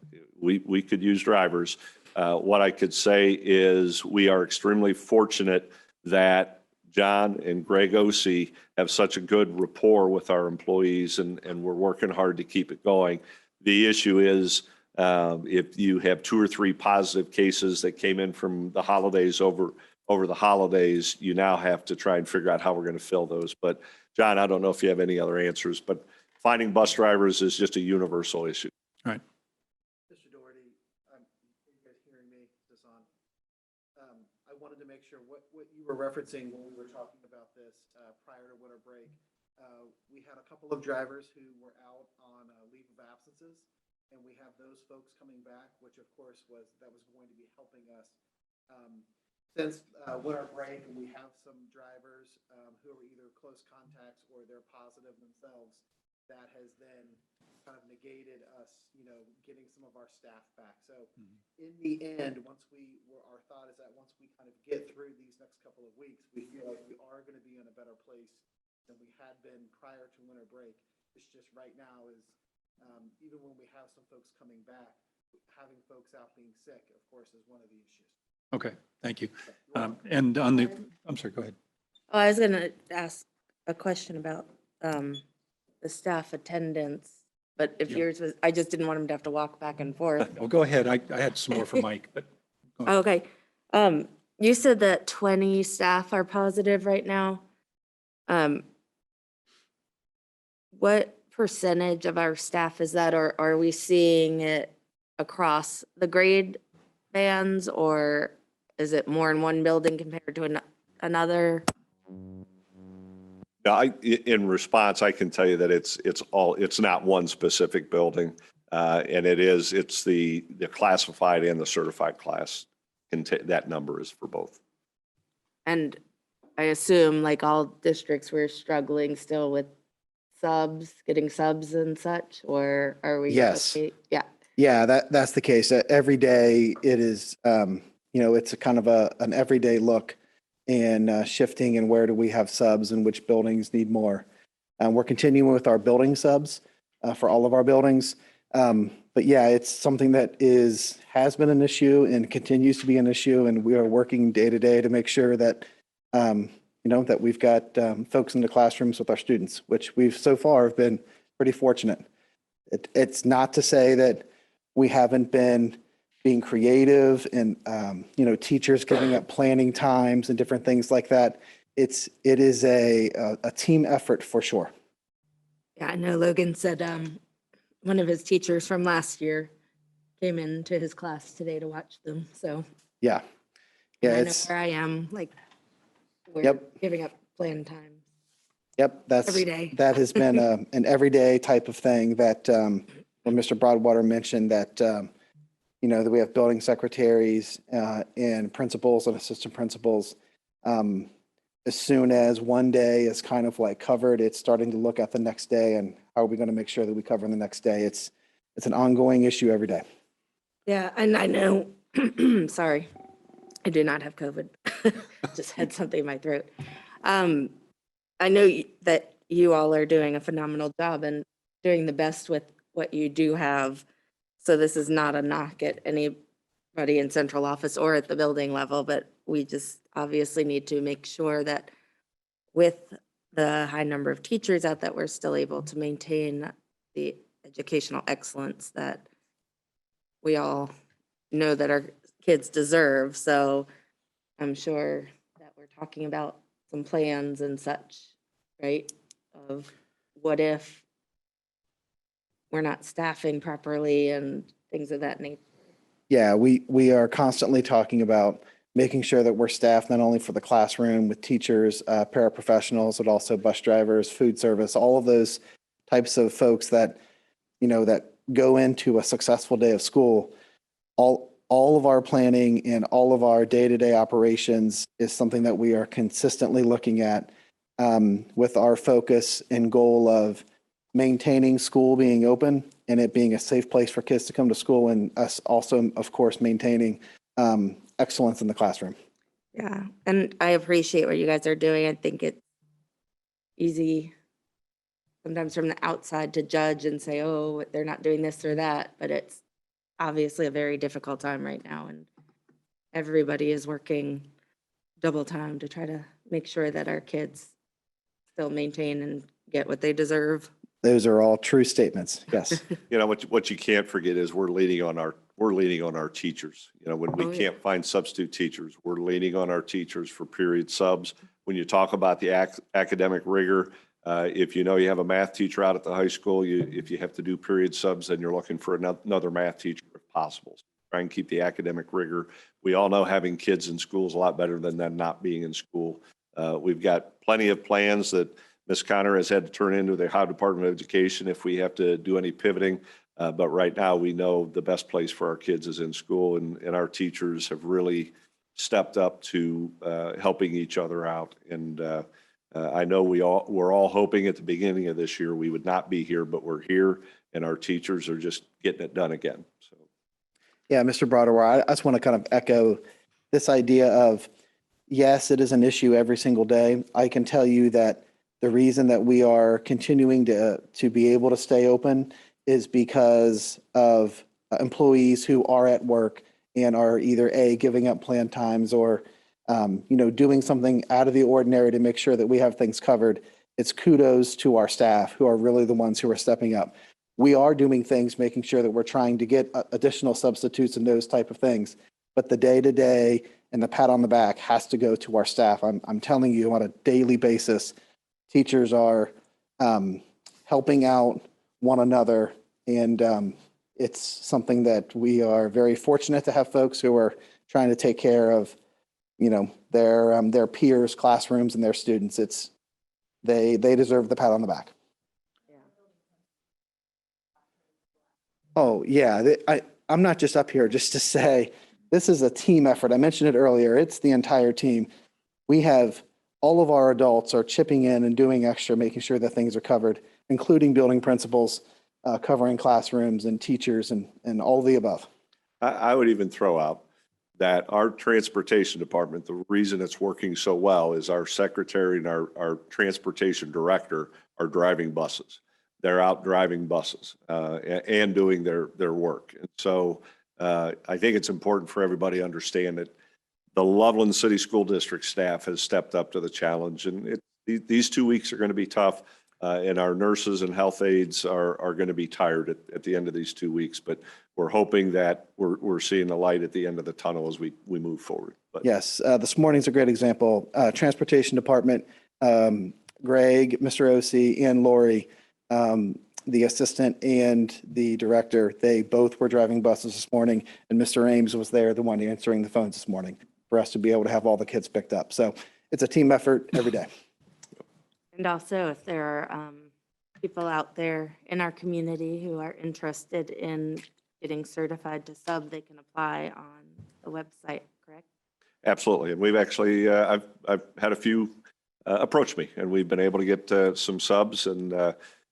We could use drivers. What I could say is we are extremely fortunate that John and Greg Ossie have such a good rapport with our employees, and we're working hard to keep it going. The issue is if you have 2 or 3 positive cases that came in from the holidays over the holidays, you now have to try and figure out how we're going to fill those. But John, I don't know if you have any other answers, but finding bus drivers is just a universal issue. All right. Mr. Daugherty, are you guys hearing me? Is this on? I wanted to make sure what you were referencing when we were talking about this prior to winter break. We had a couple of drivers who were out on leave of absences, and we have those folks coming back, which of course was going to be helping us since winter break, and we have some drivers who are either close contacts or they're positive themselves. That has then kind of negated us, getting some of our staff back. So in the end, our thought is that once we kind of get through these next couple of weeks, we feel like we are going to be in a better place than we had been prior to winter break. It's just right now is, even when we have some folks coming back, having folks out being sick, of course, is one of the issues. Okay, thank you. And I'm sorry, go ahead. Oh, I was going to ask a question about the staff attendance, but if yours was, I just didn't want him to have to walk back and forth. Oh, go ahead. I had some more for Mike, but go ahead. Okay. You said that 20 staff are positive right now. What percentage of our staff is that, or are we seeing it across the grade bands, or is it more in one building compared to another? Now, in response, I can tell you that it's not one specific building, and it's the classified and the certified class. That number is for both. And I assume, like all districts, we're struggling still with subs, getting subs and such, or are we? Yes. okay? Yeah. Yeah, that's the case. Every day it is, it's a kind of an everyday look and shifting and where do we have subs and which buildings need more. We're continuing with our building subs for all of our buildings. But yeah, it's something that has been an issue and continues to be an issue. And we are working day to day to make sure that, that we've got folks in the classrooms with our students, which we've so far have been pretty fortunate. It's not to say that we haven't been being creative and, teachers giving up planning times and different things like that. It is a team effort for sure. Yeah, I know Logan said one of his teachers from last year came into his class today to watch them. So Yeah. and Yeah. I know where I am, like we're Yep. giving up plan time. Yep. Every day. That has been an everyday type of thing that, when Mr. Broadwater mentioned that, that we have building secretaries and principals and assistant principals. As soon as one day is kind of like covered, it's starting to look at the next day and how are we going to make sure that we cover the next day? It's an ongoing issue every day. Yeah, and I know, sorry, I do not have COVID. Just had something in my throat. I know that you all are doing a phenomenal job and doing the best with what you do have. So this is not a knock at anybody in central office or at the building level, but we just obviously need to make sure that with the high number of teachers out, that we're still able to maintain the educational excellence that we all know that our kids deserve. So I'm sure that we're talking about some plans and such, right? Of what if we're not staffing properly and things of that nature. Yeah, we are constantly talking about making sure that we're staffed not only for the classroom with teachers, paraprofessionals, but also bus drivers, food service, all of those types of folks that, that go into a successful day of school. All of our planning and all of our day-to-day operations is something that we are consistently looking at with our focus and goal of maintaining school being open and it being a safe place for kids to come to school, and us also, of course, maintaining excellence in the classroom. Yeah, and I appreciate what you guys are doing. I think it's easy sometimes from the outside to judge and say, oh, they're not doing this or that, but it's obviously a very difficult time right now, and everybody is working double time to try to make sure that our kids still maintain and get what they deserve. Those are all true statements. Yes. What you can't forget is we're leaning on our teachers. When we can't find substitute teachers, we're leaning on our teachers for period subs. When you talk about the academic rigor, if you have a math teacher out at the high school, if you have to do period subs, then you're looking for another math teacher if possible. Try and keep the academic rigor. We all know having kids in school is a lot better than them not being in school. We've got plenty of plans that Ms. Connor has had to turn into the Ohio Department of Education if we have to do any pivoting. But right now, we know the best place for our kids is in school, and our teachers have really stepped up to helping each other out. And I know we're all hoping at the beginning of this year we would not be here, but we're here, and our teachers are just getting it done again. So, Yeah, Mr. Broadwater, I just want to kind of echo this idea of, yes, it is an issue every single day. I can tell you that the reason that we are continuing to be able to stay open is because of employees who are at work and are either giving up plan times or, doing something out of the ordinary to make sure that we have things covered. It's kudos to our staff who are really the ones who are stepping up. We are doing things, making sure that we're trying to get additional substitutes and those type of things. But the day-to-day and the pat on the back has to go to our staff. I'm telling you on a daily basis, teachers are helping out one another, and it's something that we are very fortunate to have folks who are trying to take care of, their peers, classrooms, and their students. They deserve the pat on the back. Oh yeah, I'm not just up here just to say this is a team effort. I mentioned it earlier. It's the entire team. We have all of our adults are chipping in and doing extra, making sure that things are covered, including building principals, covering classrooms and teachers and all the above. I would even throw out that our transportation department, the reason it's working so well is our secretary and our transportation director are driving buses. They're out driving buses and doing their work. And so I think it's important for everybody to understand that the Loveland City School District staff has stepped up to the challenge. And these 2 weeks are going to be tough. And our nurses and health aides are going to be tired at the end of these 2 weeks. But we're hoping that we're seeing the light at the end of the tunnel as we move forward. But Yes, this morning's a great example. Transportation Department, Greg, Mr. O.C., and Lori, the assistant and the director, they both were driving buses this morning, and Mr. Ames was there, the one answering the phones this morning, for us to be able to have all the kids picked up. So it's a team effort every day. And also, if there are people out there in our community who are interested in getting certified to sub, they can apply on the website, correct? absolutely. And we've actually, I've had a few approach me, and we've been able to get some subs. And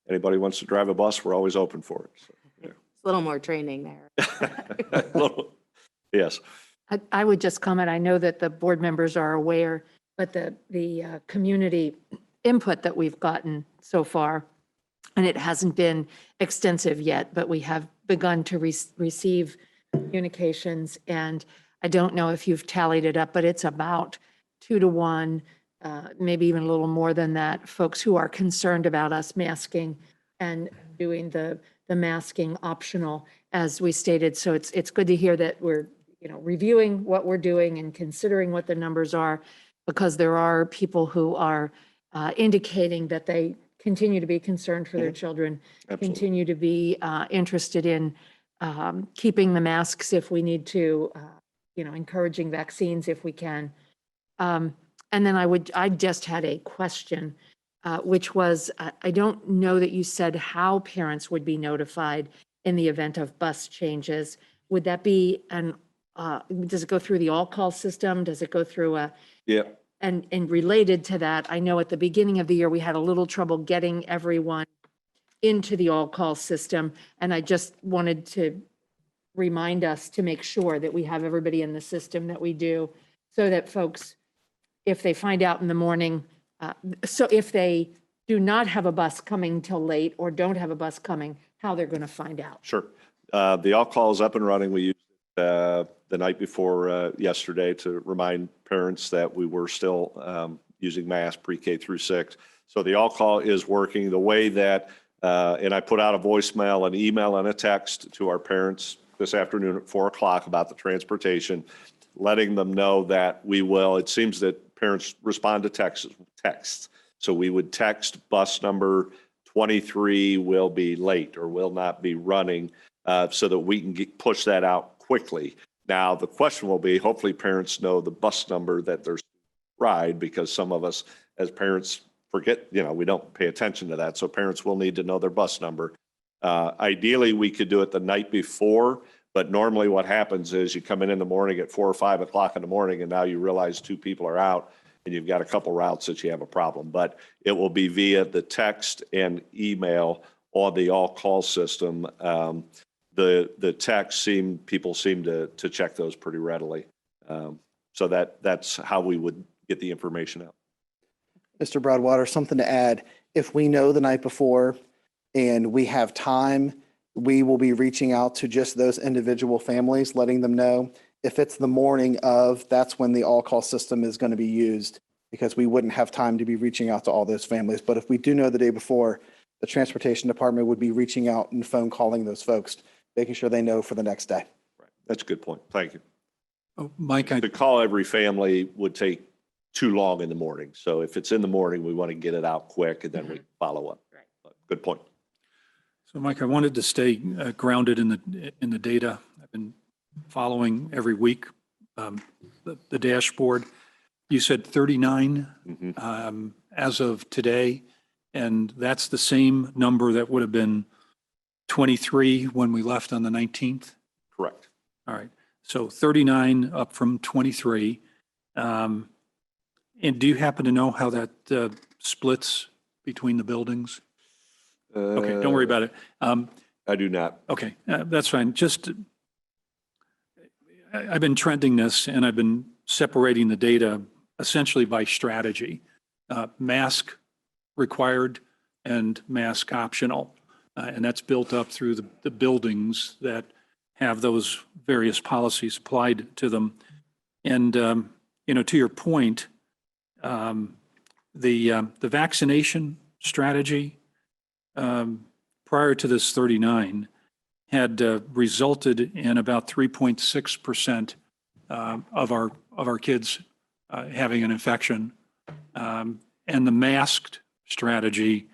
anybody wants to drive a bus, we're always open for it. So, It's a little more training there. yes. I would just comment, I know that the board members are aware, but the community input that we've gotten so far, and it hasn't been extensive yet, but we have begun to receive communications, and I don't know if you've tallied it up, but it's about 2 to 1, maybe even a little more than that, folks who are concerned about us masking and doing the masking optional, as we stated. So it's good to hear that we're, reviewing what we're doing and considering what the numbers are, because there are people who are indicating that they continue to be concerned for their children, Absolutely. continue to be interested in keeping the masks if we need to, encouraging vaccines if we can. And then I just had a question, which was, I don't know that you said how parents would be notified in the event of bus changes. Would that be does it go through the all-call system? Does it go through a? Yeah. And related to that, I know at the beginning of the year, we had a little trouble getting everyone into the all-call system. And I just wanted to remind us to make sure that we have everybody in the system that we do, so that folks, if they find out in the morning, so if they do not have a bus coming till late or don't have a bus coming, how they're going to find out. Sure. The all-call is up and running. We used it the night before yesterday to remind parents that we were still using masks pre-K through 6. So the all-call is working the way that, and I put out a voicemail, an email, and a text to our parents this afternoon at 4 o'clock about the transportation, letting them know that we will. It seems that parents respond to texts. So we would text bus number 23 will be late or will not be running, so that we can push that out quickly. Now, the question will be, hopefully parents know the bus number that there's ride, because some of us as parents forget, we don't pay attention to that. So parents will need to know their bus number. Ideally, we could do it the night before, but normally what happens is you come in the morning at 4 or 5 o'clock in the morning, and now you realize 2 people are out, and you've got a couple routes that you have a problem. But it will be via the text and email on the all-call system. The text people seem to check those pretty readily. So that's how we would get the information out. Mr. Broadwater, something to add. If we know the night before and we have time, we will be reaching out to just those individual families, letting them know. If it's the morning of, that's when the all-call system is going to be used, because we wouldn't have time to be reaching out to all those families. But if we do know the day before, the transportation department would be reaching out and phone calling those folks, making sure they know for the next day. Right. That's a good point. Thank you. Oh, Mike, To call every family would take too long in the morning. So if it's in the morning, we want to get it out quick, and then we follow up. Right. But good point. So Mike, I wanted to stay grounded in the data. I've been following every week the dashboard. You said 39 as of today, and that's the same number that would have been 23 when we left on the 19th? Correct. All right. So 39 up from 23. And do you happen to know how that splits between the buildings? Okay, don't worry about it. I do not. Okay, that's fine. Just, I've been trending this and I've been separating the data essentially by strategy. Mask required and mask optional. And that's built up through the buildings that have those various policies applied to them. And, to your point, the vaccination strategy prior to this 39 had resulted in about 3.6% of our kids having an infection. And the masked strategy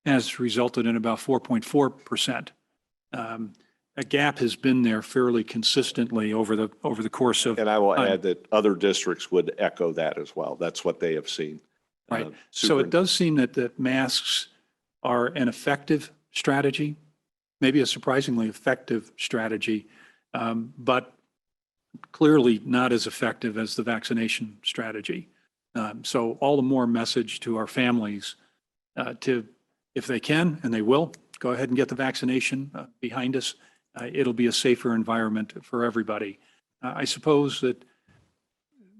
has resulted in about 4.4%. A gap has been there fairly consistently over the course of. And I will time. add that other districts would echo that as well. That's what they have seen. Right. So it does seem that masks are an effective strategy, maybe a surprisingly effective strategy, but clearly not as effective as the vaccination strategy. So all the more message to our families to, if they can, and they will, go ahead and get the vaccination behind us. It'll be a safer environment for everybody. I suppose that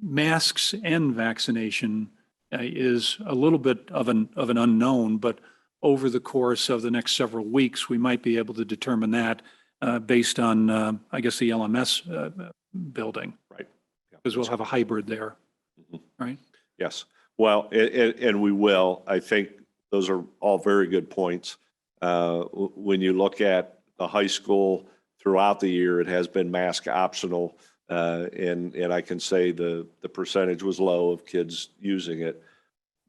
masks and vaccination is a little bit of an unknown, but over the course of the next several weeks, we might be able to determine that based on, I guess, the LMS building. Right. Because we'll have a hybrid there, right? Yes. Well, and we will. I think those are all very good points. When you look at the high school throughout the year, it has been mask optional. And I can say the percentage was low of kids using it.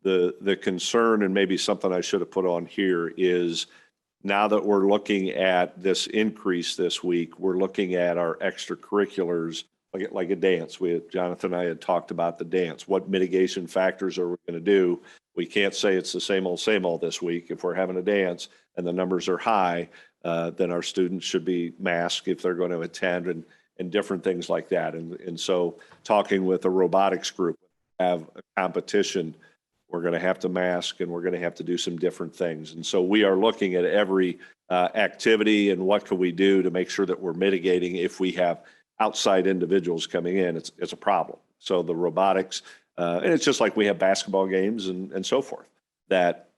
The concern, and maybe something I should have put on here, is now that we're looking at this increase this week, we're looking at our extracurriculars, like a dance. Jonathan and I had talked about the dance. What mitigation factors are we going to do? We can't say it's the same old this week. If we're having a dance and the numbers are high, then our students should be masked if they're going to attend, and different things like that. And so talking with a robotics group, have a competition, we're going to have to mask and we're going to have to do some different things. And so we are looking at every activity and what can we do to make sure that we're mitigating if we have outside individuals coming in. It's a problem. So the robotics, and it's just like we have basketball games and so forth that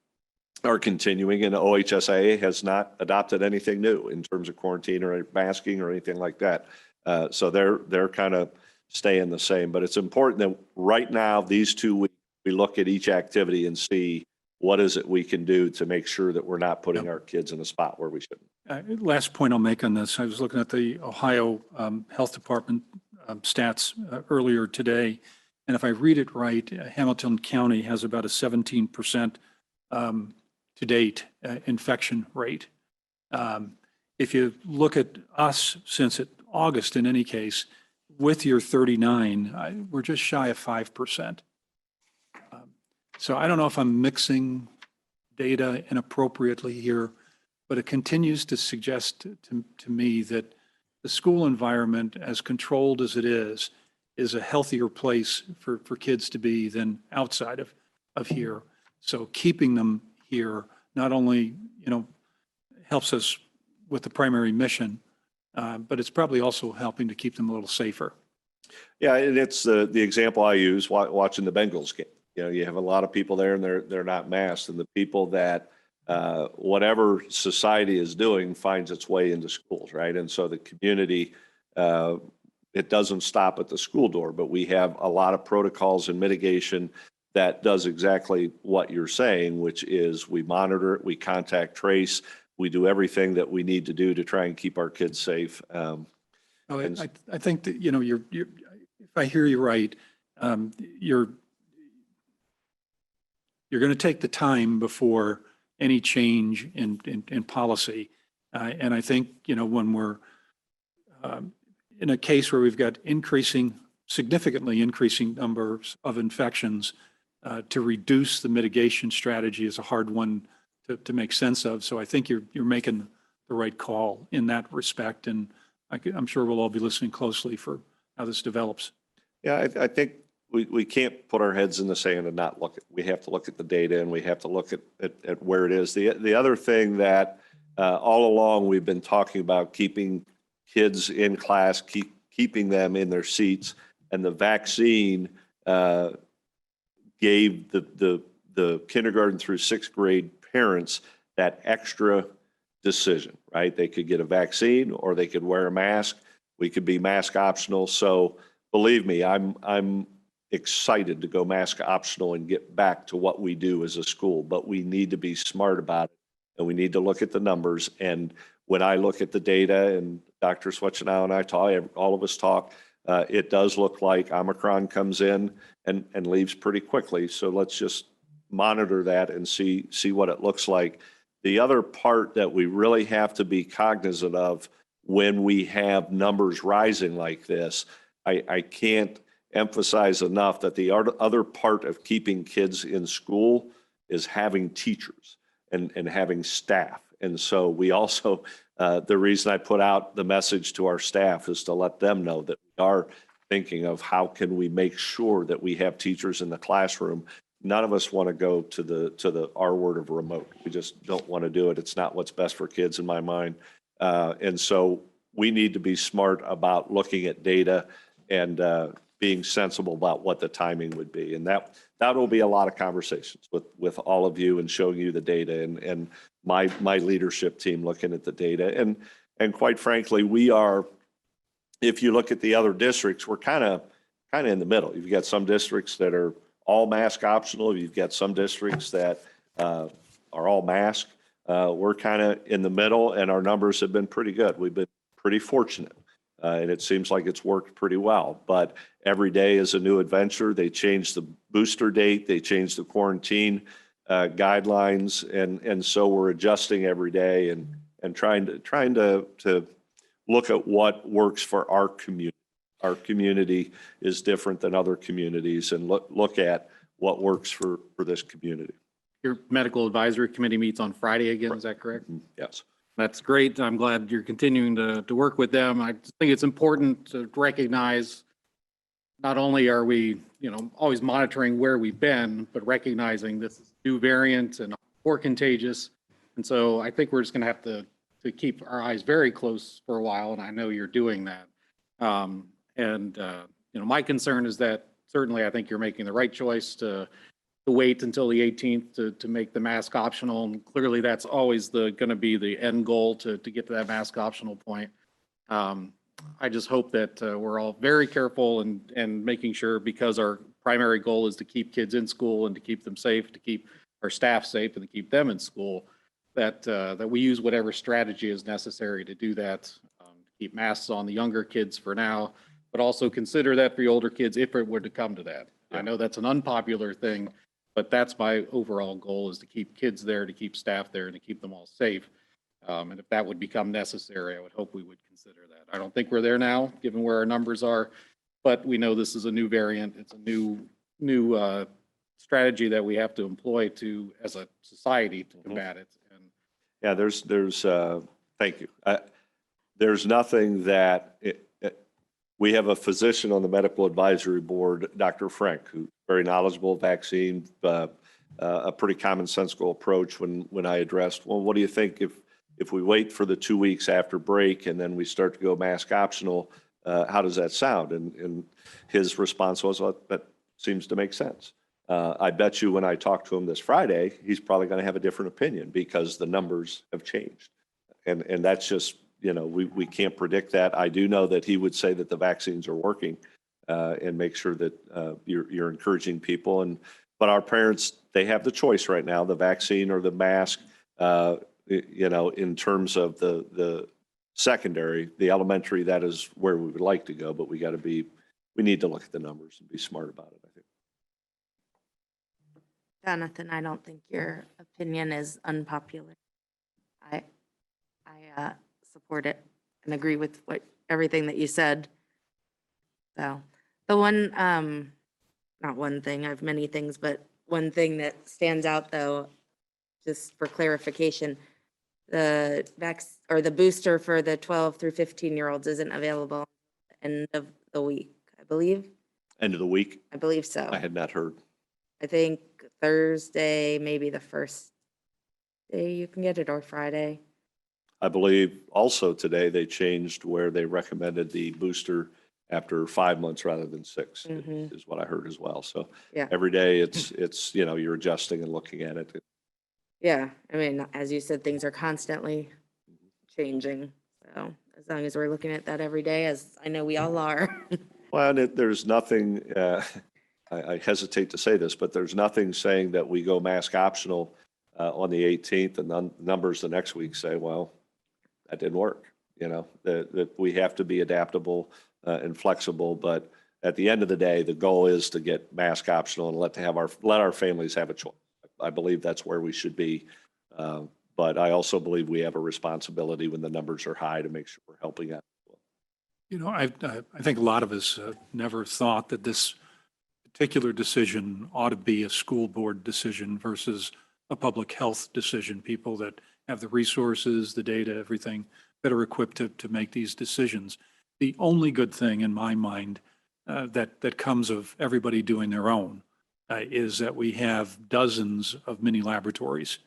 are continuing, and OHSAA has not adopted anything new in terms of quarantine or masking or anything like that. So they're kind of staying the same, but it's important that right now, these 2 weeks, we look at each activity and see what is it we can do to make sure that we're not putting our kids in a spot where we shouldn't. Last point I'll make on this, I was looking at the Ohio Health Department stats earlier today, and if I read it right, Hamilton County has about a 17% to date infection rate. If you look at us since August, in any case, with your 39, we're just shy of 5%. So I don't know if I'm mixing data inappropriately here, but it continues to suggest to me that the school environment, as controlled as it is a healthier place for kids to be than outside of here. So keeping them here not only, helps us with the primary mission, but it's probably also helping to keep them a little safer. Yeah, and it's the example I use watching the Bengals game. You have a lot of people there and they're not masked, and the people that whatever society is doing finds its way into schools, right? And so the community, it doesn't stop at the school door, but we have a lot of protocols and mitigation that does exactly what you're saying, which is we monitor it, we contact trace, we do everything that we need to do to try and keep our kids safe. I think that, you're if I hear you right, you're going to take the time before any change in policy. And I think, when we're in a case where we've got significantly increasing numbers of infections, to reduce the mitigation strategy is a hard one to make sense of. So I think you're making the right call in that respect. And I'm sure we'll all be listening closely for how this develops. Yeah, I think we can't put our heads in the sand and not look at, we have to look at the data and we have to look at where it is. The other thing that all along we've been talking about keeping kids in class, keeping them in their seats, and the vaccine gave the kindergarten through sixth grade parents that extra decision, right? They could get a vaccine or they could wear a mask. We could be mask optional. So believe me, I'm excited to go mask optional and get back to what we do as a school, but we need to be smart about it and we need to look at the numbers. And when I look at the data, and Dr. Swetchenow and I talk, all of us talk, it does look like Omicron comes in and leaves pretty quickly. So let's just monitor that and see what it looks like. The other part that we really have to be cognizant of when we have numbers rising like this, I can't emphasize enough that the other part of keeping kids in school is having teachers and having staff. And so we also, the reason I put out the message to our staff is to let them know that we are thinking of how can we make sure that we have teachers in the classroom. None of us want to go to the R word of remote. We just don't want to do it. It's not what's best for kids in my mind. And so we need to be smart about looking at data and being sensible about what the timing would be. And that will be a lot of conversations with all of you and showing you the data and my leadership team looking at the data. And quite frankly, we are, if you look at the other districts, we're kind of in the middle. You've got some districts that are all mask optional. You've got some districts that are all mask. We're kind of in the middle and our numbers have been pretty good. We've been pretty fortunate. And it seems like it's worked pretty well, but every day is a new adventure. They changed the booster date, they changed the quarantine guidelines, and so we're adjusting every day and trying to look at what works for our community. Our community is different than other communities, and look at what works for this community. Your medical advisory committee meets on Friday again, is that correct? Yes. That's great. I'm glad you're continuing to work with them. I think it's important to recognize not only are we, always monitoring where we've been, but recognizing this is a new variant and more contagious. And so I think we're just going to have to keep our eyes very close for a while, and I know you're doing that. My concern is that certainly I think you're making the right choice to wait until the 18th to make the mask optional. And clearly that's always going to be the end goal to get to that mask optional point. I just hope that we're all very careful and making sure, because our primary goal is to keep kids in school and to keep them safe, to keep our staff safe and to keep them in school, that we use whatever strategy is necessary to do that, to keep masks on the younger kids for now, but also consider that for the older kids if it were to come to that. I know that's an unpopular thing, but that's my overall goal, is to keep kids there, to keep staff there, and to keep them all safe. And if that would become necessary, I would hope we would consider that. I don't think we're there now, given where our numbers are, but we know this is a new variant. It's a new strategy that we have to employ as a society to combat it. And yeah, there's thank you. There's nothing that we have a physician on the medical advisory board, Dr. Frank, who's very knowledgeable vaccine, a pretty commonsensical approach when I addressed, well, what do you think if we wait for the 2 weeks after break and then we start to go mask optional, how does that sound? And his response was, well, that seems to make sense. I bet you when I talk to him this Friday, he's probably going to have a different opinion because the numbers have changed. And that's just, we can't predict that. I do know that he would say that the vaccines are working and make sure that you're encouraging people. But our parents, they have the choice right now, the vaccine or the mask, in terms of the secondary, the elementary, that is where we would like to go, but we need to look at the numbers and be smart about it, I think. Jonathan, I don't think your opinion is unpopular. I support it and agree with everything that you said. So the one, not one thing, I have many things, but one thing that stands out though, just for clarification, the booster for the 12 through 15-year-olds isn't available at the end of the week, I believe. End of the week? I believe so. I had not heard. I think Thursday, maybe the first day you can get it, or Friday. I believe also today they changed where they recommended the booster after 5 months rather than 6, is what I heard as well. So Yeah. every day it's, you're adjusting and looking at it. Yeah, I mean, as you said, things are constantly changing. So as long as we're looking at that every day, as I know we all are. Well, and there's nothing, I hesitate to say this, but there's nothing saying that we go mask optional on the 18th and numbers the next week say, well, that didn't work. That we have to be adaptable and flexible. But at the end of the day, the goal is to get mask optional and let our families have a choice. I believe that's where we should be. But I also believe we have a responsibility when the numbers are high to make sure we're helping out. I think a lot of us never thought that this particular decision ought to be a school board decision versus a public health decision. People that have the resources, the data, everything, better equipped to make these decisions. The only good thing in my mind that comes of everybody doing their own is that we have dozens of mini laboratories,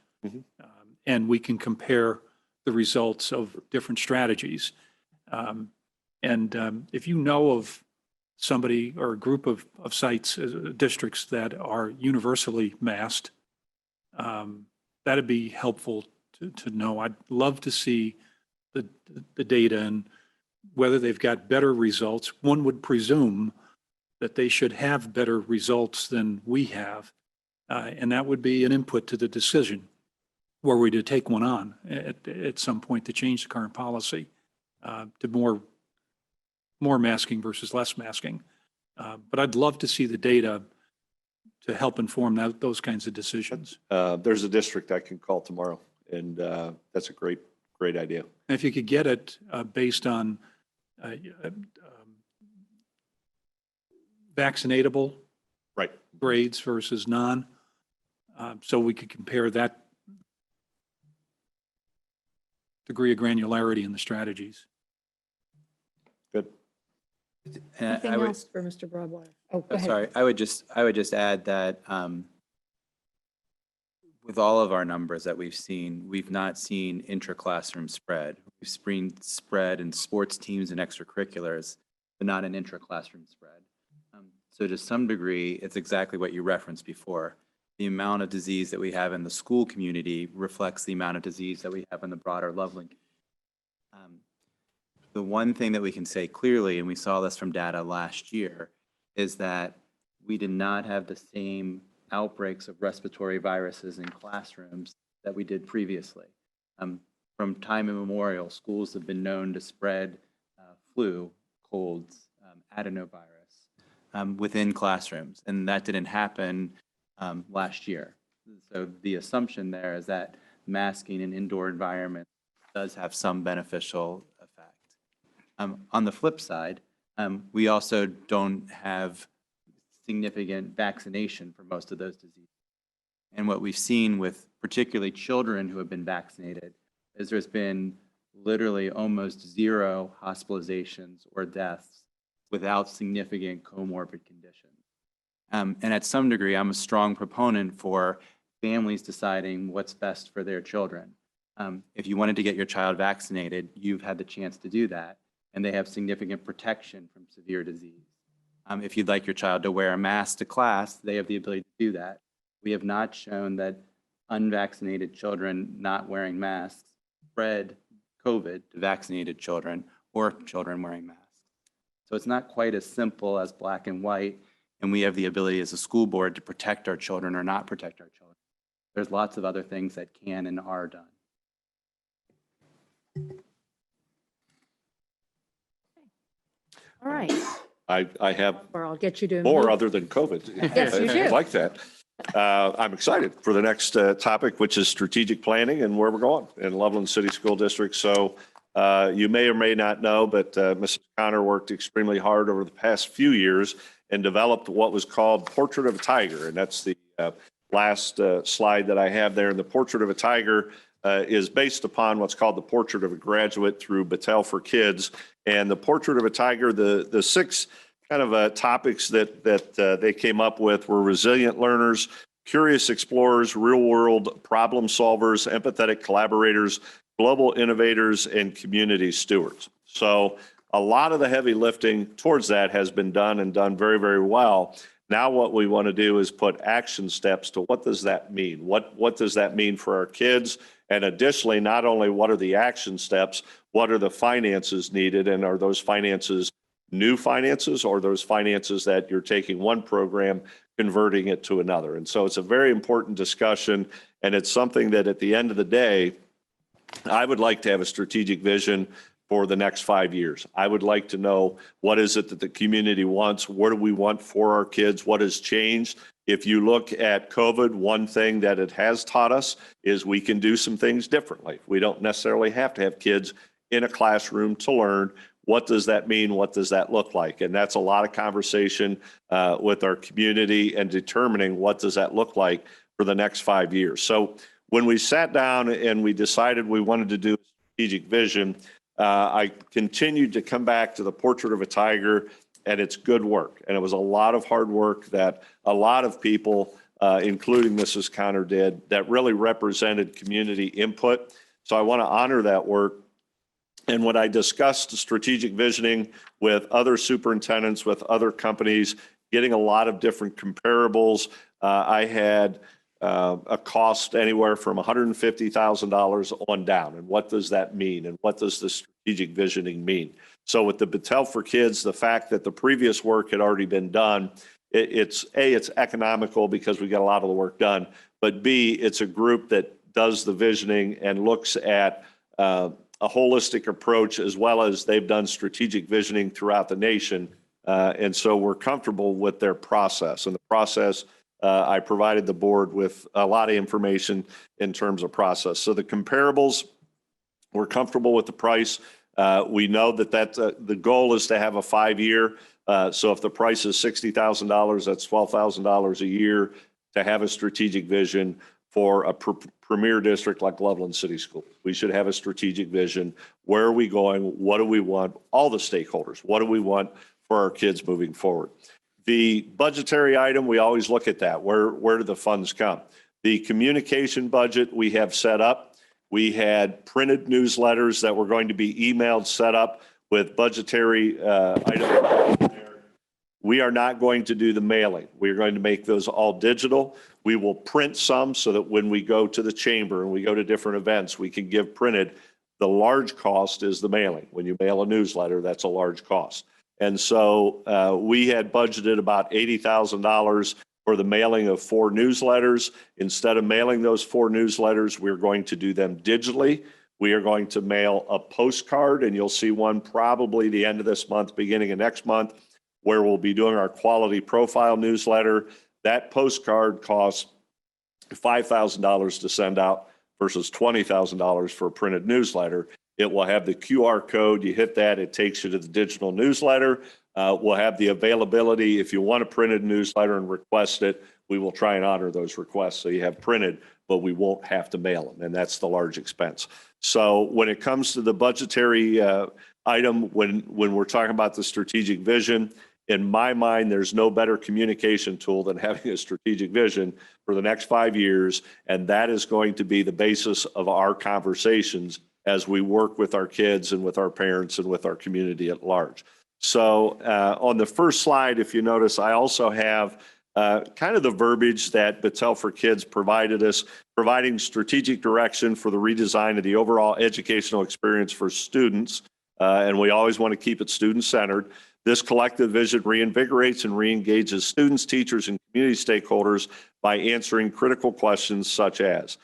and we can compare the results of different strategies. If you know of somebody or a group of sites, districts that are universally masked, that'd be helpful to know. I'd love to see the data and whether they've got better results. One would presume that they should have better results than we have. And that would be an input to the decision. Were we to take one on at some point to change the current policy to more masking versus less masking. But I'd love to see the data to help inform those kinds of decisions. There's a district I can call tomorrow, and that's a great idea. And if you could get it based on vaccinatable Right. grades versus non, so we could compare that degree of granularity in the strategies. Good. Anything else for Mr. Broadwater? Oh, go ahead. Sorry, I would just add that with all of our numbers that we've seen, we've not seen intra-classroom spread. We've seen spread in sports teams and extracurriculars, but not an intra-classroom spread. So to some degree, it's exactly what you referenced before. The amount of disease that we have in the school community reflects the amount of disease that we have in the broader Loveland. The one thing that we can say clearly, and we saw this from data last year, is that we did not have the same outbreaks of respiratory viruses in classrooms that we did previously. From time immemorial, schools have been known to spread flu, colds, adenovirus within classrooms, and that didn't happen last year. So the assumption there is that masking in indoor environments does have some beneficial effect. On the flip side, we also don't have significant vaccination for most of those diseases. And what we've seen with particularly children who have been vaccinated is there's been literally almost zero hospitalizations or deaths without significant comorbid conditions. And at some degree, I'm a strong proponent for families deciding what's best for their children. If you wanted to get your child vaccinated, you've had the chance to do that, and they have significant protection from severe disease. If you'd like your child to wear a mask to class, they have the ability to do that. We have not shown that unvaccinated children not wearing masks spread COVID to vaccinated children or children wearing masks. So it's not quite as simple as black and white, and we have the ability as a school board to protect our children or not protect our children. There's lots of other things that can and are done. All right. I have Or I'll get you to. more move. other than COVID. Yes, you I do. like that. I'm excited for the next topic, which is strategic planning and where we're going in Loveland City School District. So you may or may not know, but Mrs. Connor worked extremely hard over the past few years and developed what was called Portrait of a Tiger. And that's the last slide that I have there. And the Portrait of a Tiger is based upon what's called the Portrait of a Graduate through Battelle for Kids. And the Portrait of a Tiger, the 6 kind of topics that they came up with were resilient learners, curious explorers, real-world problem solvers, empathetic collaborators, global innovators, and community stewards. So a lot of the heavy lifting towards that has been done and done very, very well. Now what we want to do is put action steps to what does that mean? What does that mean for our kids? And additionally, not only what are the action steps, what are the finances needed? And are those finances new finances or those finances that you're taking one program, converting it to another? And so it's a very important discussion. And it's something that at the end of the day, I would like to have a strategic vision for the next 5 years. I would like to know what is it that the community wants? What do we want for our kids? What has changed? If you look at COVID, one thing that it has taught us is we can do some things differently. We don't necessarily have to have kids in a classroom to learn. What does that mean? What does that look like? And that's a lot of conversation with our community and determining what does that look like for the next 5 years. So when we sat down and we decided we wanted to do a strategic vision, I continued to come back to the Portrait of a Tiger, and it's good work. And it was a lot of hard work that a lot of people, including Mrs. Connor, did that really represented community input. So I want to honor that work. And when I discussed strategic visioning with other superintendents, with other companies, getting a lot of different comparables, I had a cost anywhere from $150,000 on down. And what does that mean? And what does the strategic visioning mean? So with the Battelle for Kids, the fact that the previous work had already been done, it's economical because we got a lot of the work done, but B, it's a group that does the visioning and looks at a holistic approach, as well as they've done strategic visioning throughout the nation. And so we're comfortable with their process. And the process, I provided the board with a lot of information in terms of process. So the comparables, we're comfortable with the price. We know that the goal is to have a 5-year. So if the price is $60,000, that's $12,000 a year to have a strategic vision for a premier district like Loveland City School. We should have a strategic vision. Where are we going? What do we want? All the stakeholders. What do we want for our kids moving forward? The budgetary item, we always look at that. Where do the funds come? The communication budget we have set up. We had printed newsletters that were going to be emailed, set up with budgetary items. We are not going to do the mailing. We are going to make those all digital. We will print some so that when we go to the chamber and we go to different events, we can give printed. The large cost is the mailing. When you mail a newsletter, that's a large cost. And so we had budgeted about $80,000 for the mailing of 4 newsletters. Instead of mailing those 4 newsletters, we're going to do them digitally. We are going to mail a postcard, and you'll see one probably the end of this month, beginning of next month, where we'll be doing our quality profile newsletter. That postcard costs $5,000 to send out versus $20,000 for a printed newsletter. It will have the QR code. You hit that, it takes you to the digital newsletter. We'll have the availability. If you want a printed newsletter and request it, we will try and honor those requests. So you have printed, but we won't have to mail them. And that's the large expense. So when it comes to the budgetary item, when we're talking about the strategic vision, in my mind, there's no better communication tool than having a strategic vision for the next 5 years. And that is going to be the basis of our conversations as we work with our kids and with our parents and with our community at large. So on the first slide, if you notice, I also have kind of the verbiage that Battelle for Kids provided us, providing strategic direction for the redesign of the overall educational experience for students. And we always want to keep it student-centered. This collective vision reinvigorates and reengages students, teachers, and community stakeholders by answering critical questions such as,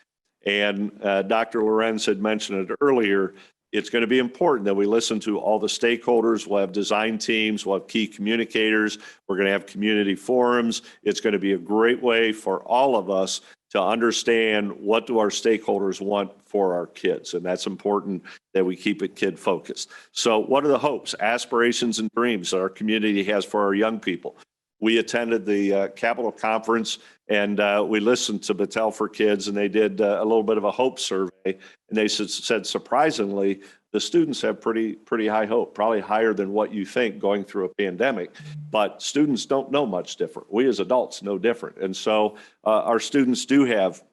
and Dr. Lorenz had mentioned it earlier, it's going to be important that we listen to all the stakeholders. We'll have design teams, we'll have key communicators, we're going to have community forums. It's going to be a great way for all of us to understand what do our stakeholders want for our kids. And that's important that we keep it kid focused. So what are the hopes, aspirations, and dreams that our community has for our young people? We attended the Capitol Conference and we listened to Battelle for Kids, and they did a little bit of a hope survey. And they said surprisingly, the students have pretty high hope, probably higher than what you think going through a pandemic. But students don't know much different. We as adults know different. And so our students do have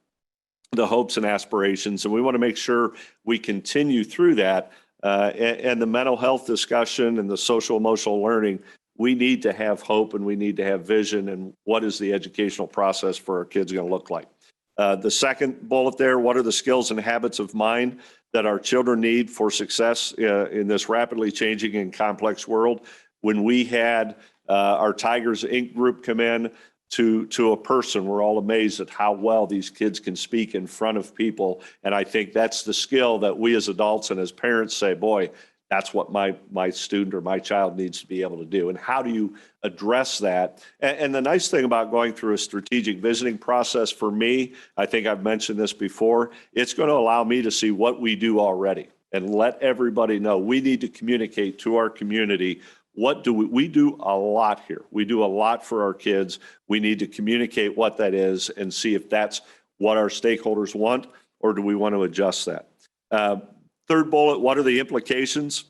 the hopes and aspirations, and we want to make sure we continue through that. And the mental health discussion and the social emotional learning, we need to have hope and we need to have vision, and what is the educational process for our kids going to look like. The second bullet there, what are the skills and habits of mind that our children need for success in this rapidly changing and complex world? When we had our Tigers Inc. group come in to a person, we're all amazed at how well these kids can speak in front of people. And I think that's the skill that we as adults and as parents say, boy, that's what my student or my child needs to be able to do. And how do you address that? And the nice thing about going through a strategic visioning process for me, I think I've mentioned this before, it's going to allow me to see what we do already and let everybody know we need to communicate to our community. What do we do a lot here? We do a lot for our kids. We need to communicate what that is and see if that's what our stakeholders want, or do we want to adjust that? Third bullet, what are the implications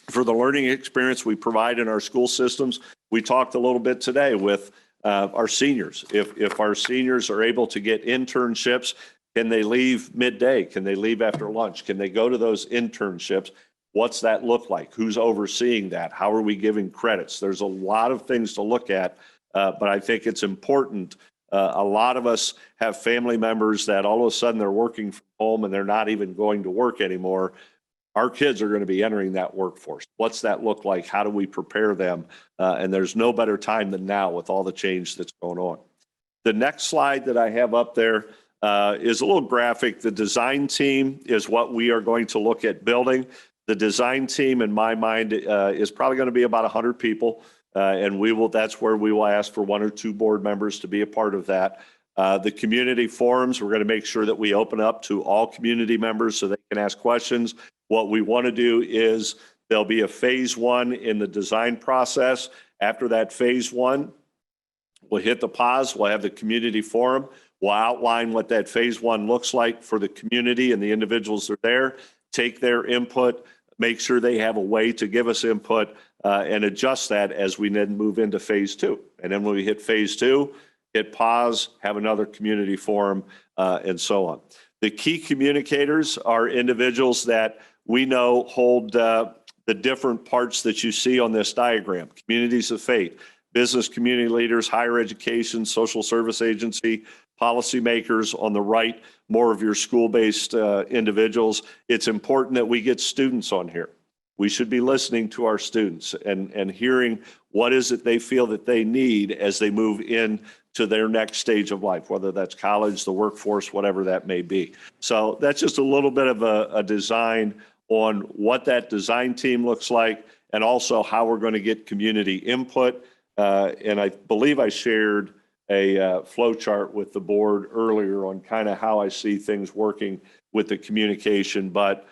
for the learning experience we provide in our school systems? We talked a little bit today with our seniors. If our seniors are able to get internships, can they leave midday? Can they leave after lunch? Can they go to those internships? What's that look like? Who's overseeing that? How are we giving credits? There's a lot of things to look at, but I think it's important. A lot of us have family members that all of a sudden they're working from home and they're not even going to work anymore. Our kids are going to be entering that workforce. What's that look like? How do we prepare them? And there's no better time than now with all the change that's going on. The next slide that I have up there is a little graphic. The design team is what we are going to look at building. The design team, in my mind, is probably going to be about 100 people. And that's where we will ask for 1 or 2 board members to be a part of that. The community forums, we're going to make sure that we open up to all community members so they can ask questions. What we want to do is there'll be a phase 1 in the design process. After that phase 1, we'll hit the pause. We'll have the community forum. We'll outline what that phase 1 looks like for the community and the individuals that are there. Take their input, make sure they have a way to give us input, and adjust that as we then move into phase 2. And then when we hit phase 2, hit pause, have another community forum, and so on. The key communicators are individuals that we know hold the different parts that you see on this diagram: communities of faith, business community leaders, higher education, social service agency, policymakers. On the right, more of your school-based individuals. It's important that we get students on here. We should be listening to our students and hearing what is it they feel that they need as they move in to their next stage of life, whether that's college, the workforce, whatever that may be. So that's just a little bit of a design on what that design team looks like, and also how we're going to get community input. And I believe I shared a flow chart with the board earlier on kind of how I see things working with the communication, but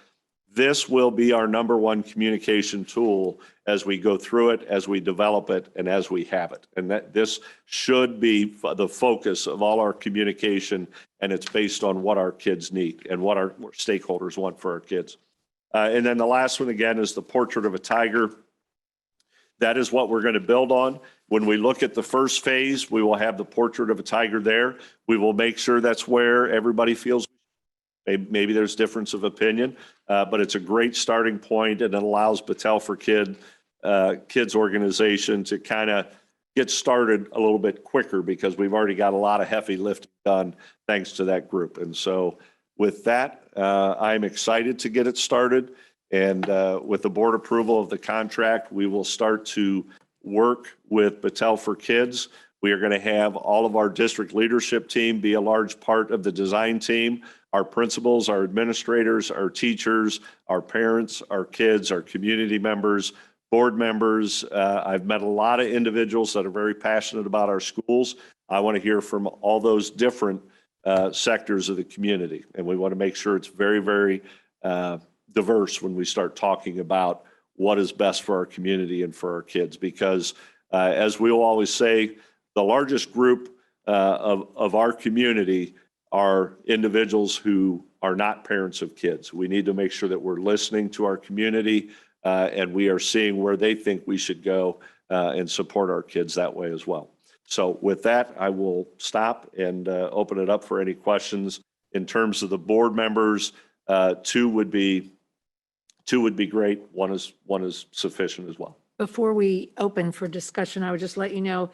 this will be our #1 communication tool as we go through it, as we develop it, and as we have it. And that this should be the focus of all our communication, and it's based on what our kids need and what our stakeholders want for our kids. And then the last one, again, is the portrait of a tiger. That is what we're going to build on. When we look at the first phase, we will have the portrait of a tiger there. We will make sure that's where everybody feels. Maybe there's difference of opinion, but it's a great starting point, and it allows Battelle for Kids organization to kind of get started a little bit quicker, because we've already got a lot of heavy lifting done thanks to that group. And so with that, I'm excited to get it started. And with the board approval of the contract, we will start to work with Battelle for Kids. We are going to have all of our district leadership team be a large part of the design team. Our principals, our administrators, our teachers, our parents, our kids, our community members, board members. I've met a lot of individuals that are very passionate about our schools. I want to hear from all those different sectors of the community. And we want to make sure it's very, very diverse when we start talking about what is best for our community and for our kids. Because as we will always say, the largest group of our community are individuals who are not parents of kids. We need to make sure that we're listening to our community and we are seeing where they think we should go and support our kids that way as well. So with that, I will stop and open it up for any questions. In terms of the board members, two would be great. One is sufficient as well. Before we open for discussion, I would just let you know,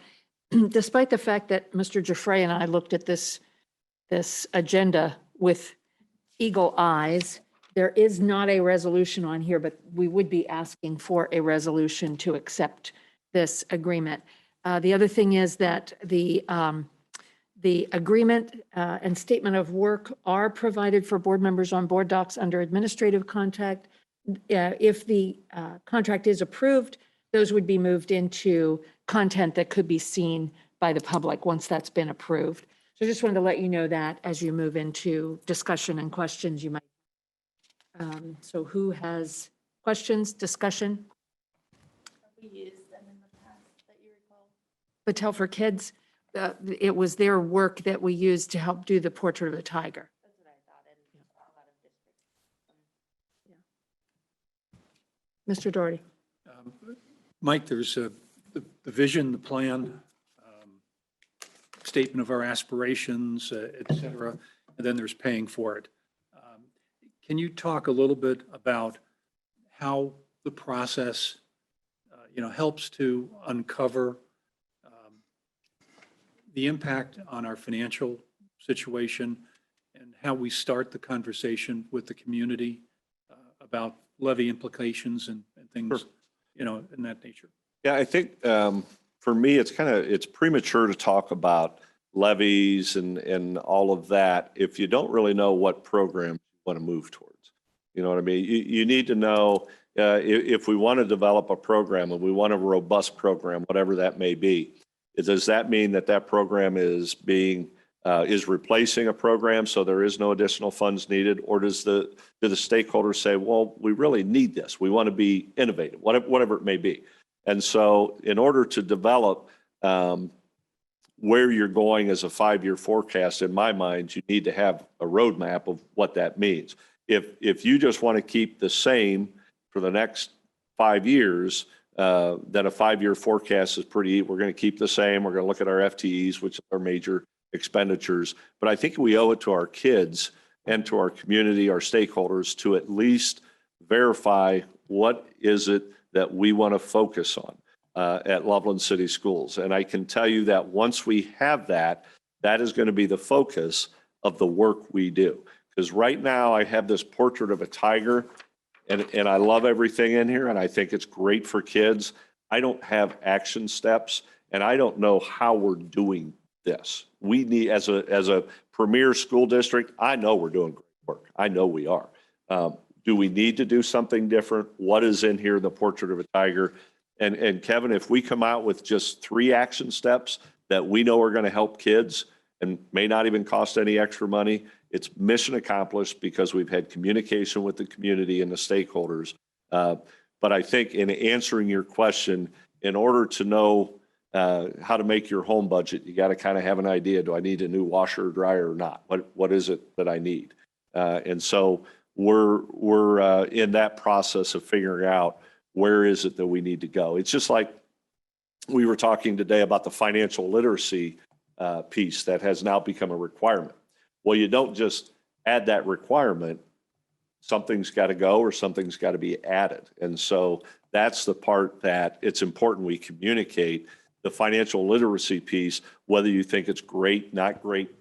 despite the fact that Mr. Giuffre and I looked at this agenda with eagle eyes, there is not a resolution on here, but we would be asking for a resolution to accept this agreement. The other thing is that the agreement and statement of work are provided for board members on board docs under administrative contact. If the contract is approved, those would be moved into content that could be seen by the public once that's been approved. So I just wanted to let you know that as you move into discussion and questions you might. So who has questions, discussion? We used them in the past that you recall. Patel for Kids, it was their work that we used to help do the portrait of the tiger. That's what I thought in a lot of districts. Mr. Daugherty. Mike, there's the vision, the plan, statement of our aspirations, et cetera, and then there's paying for it. Can you talk a little bit about how the process, helps to uncover the impact on our financial situation and how we start the conversation with the community about levy implications and things, in that nature? Yeah, I think for me, it's premature to talk about levies and all of that if you don't really know what program you want to move towards. You know what I mean? You need to know if we want to develop a program and we want a robust program, whatever that may be, does that mean that program is replacing a program so there is no additional funds needed? Or do the stakeholders say, well, we really need this. We want to be innovative, whatever it may be. And so in order to develop where you're going as a 5-year forecast, in my mind, you need to have a roadmap of what that means. If you just want to keep the same for the next 5 years, then a 5-year forecast is we're going to keep the same. We're going to look at our FTEs, which are major expenditures. But I think we owe it to our kids and to our community, our stakeholders, to at least verify what is it that we want to focus on at Loveland City Schools. And I can tell you that once we have that, that is going to be the focus of the work we do. Because right now I have this portrait of a tiger and I love everything in here and I think it's great for kids. I don't have action steps and I don't know how we're doing this. We need, as a premier school district, I know we're doing great work. I know we are. Do we need to do something different? What is in here, the portrait of a tiger? And Kevin, if we come out with just 3 action steps that we know are going to help kids and may not even cost any extra money, it's mission accomplished because we've had communication with the community and the stakeholders. But I think in answering your question, in order to know how to make your home budget, you got to kind of have an idea. Do I need a new washer or dryer or not? What is it that I need? And so we're in that process of figuring out where is it that we need to go. It's just like we were talking today about the financial literacy piece that has now become a requirement. Well, you don't just add that requirement. Something's got to go or something's got to be added. And so that's the part that it's important we communicate. The financial literacy piece, whether you think it's great, not great,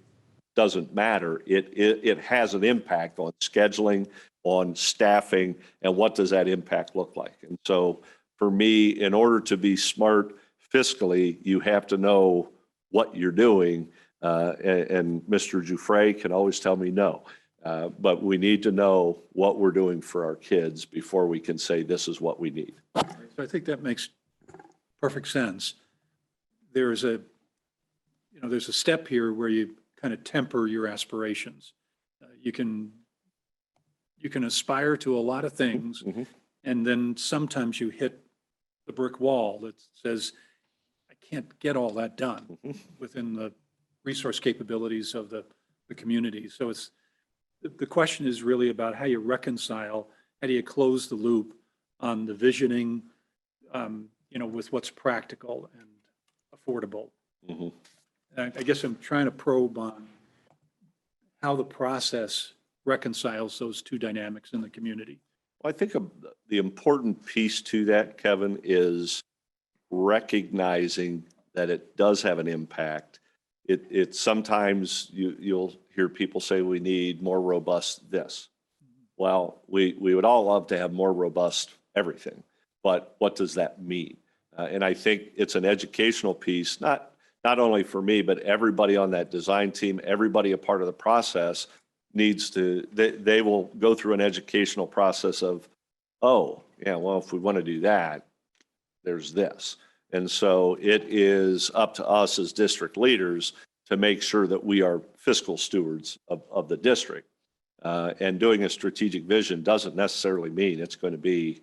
doesn't matter. It has an impact on scheduling, on staffing, and what does that impact look like? And so for me, in order to be smart fiscally, you have to know what you're doing. And Mr. Giuffre can always tell me no. But we need to know what we're doing for our kids before we can say this is what we need. So I think that makes perfect sense. There's a step here where you kind of temper your aspirations. You can aspire to a lot of things, and then sometimes you hit the brick wall that says, I can't get all that done within the resource capabilities of the the community. So the question is really about how you reconcile, how do you close the loop on the visioning, with what's practical and affordable. Mhm. I guess I'm trying to probe on how the process reconciles those two dynamics in the community. Well, I think the important piece to that, Kevin, is recognizing that it does have an impact. It sometimes you'll hear people say we need more robust this. Well, we would all love to have more robust everything, but what does that mean? And I think it's an educational piece, not only for me, but everybody on that design team, everybody a part of the process needs to, they will go through an educational process of, oh, yeah, well, if we want to do that, there's this. And so it is up to us as district leaders to make sure that we are fiscal stewards of the district. And doing a strategic vision doesn't necessarily mean it's going to be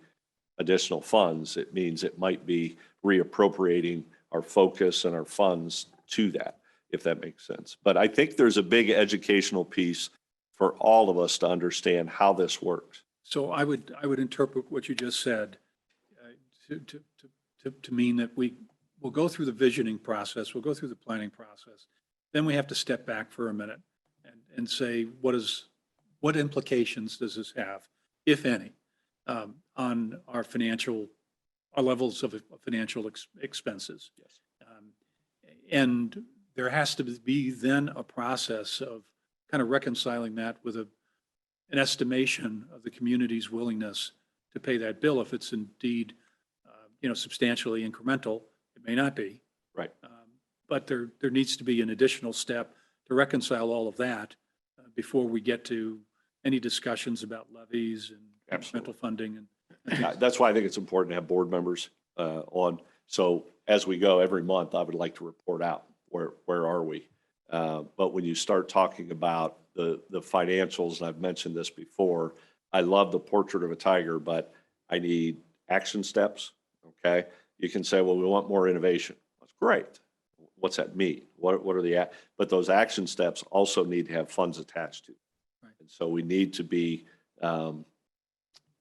additional funds. It means it might be reappropriating our focus and our funds to that, if that makes sense. But I think there's a big educational piece for all of us to understand how this works. So I would interpret what you just said to mean that we'll go through the visioning process, we'll go through the planning process. Then we have to step back for a minute and say, what implications does this have, if any, on our levels of financial expenses? Yes. And there has to be then a process of kind of reconciling that with an estimation of the community's willingness to pay that bill. If it's indeed, substantially incremental, it may not be. Right. But there needs to be an additional step to reconcile all of that before we get to any discussions about levies and Absolutely. incremental funding. That's why I think it's important to have board members on. So as we go every month, I would like to report out where are we. But when you start talking about the financials, and I've mentioned this before, I love the portrait of a tiger, but I need action steps. Okay. You can say, well, we want more innovation. That's great. What's that mean? What are but those action steps also need to have funds attached to. Right. And so we need to be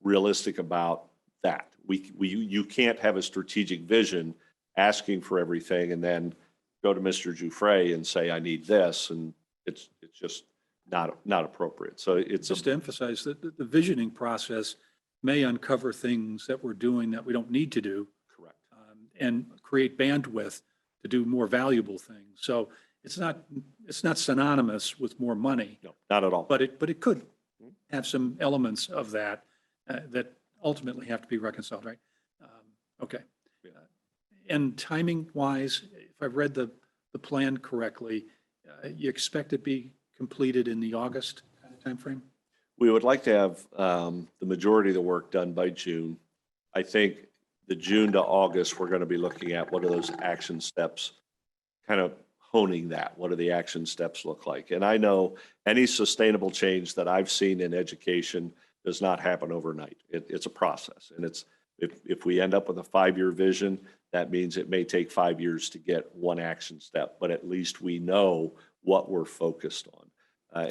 realistic about that. You can't have a strategic vision asking for everything and then go to Mr. Jouffre and say, I need this. And it's just not appropriate. So it's Just to emphasize that the visioning process may uncover things that we're doing that we don't need to do. correct. And create bandwidth to do more valuable things. So it's not synonymous with more money, No, not at all. but it could have some elements of that that ultimately have to be reconciled, right? Okay. Yeah. And timing wise, if I've read the plan correctly, you expect it to be completed in the August kind of timeframe? We would like to have the majority of the work done by June. I think the June to August, we're going to be looking at what are those action steps, kind of honing that. What do the action steps look like? And I know any sustainable change that I've seen in education does not happen overnight. It's a process. And if we end up with a 5-year vision, that means it may take 5 years to get one action step, but at least we know what we're focused on.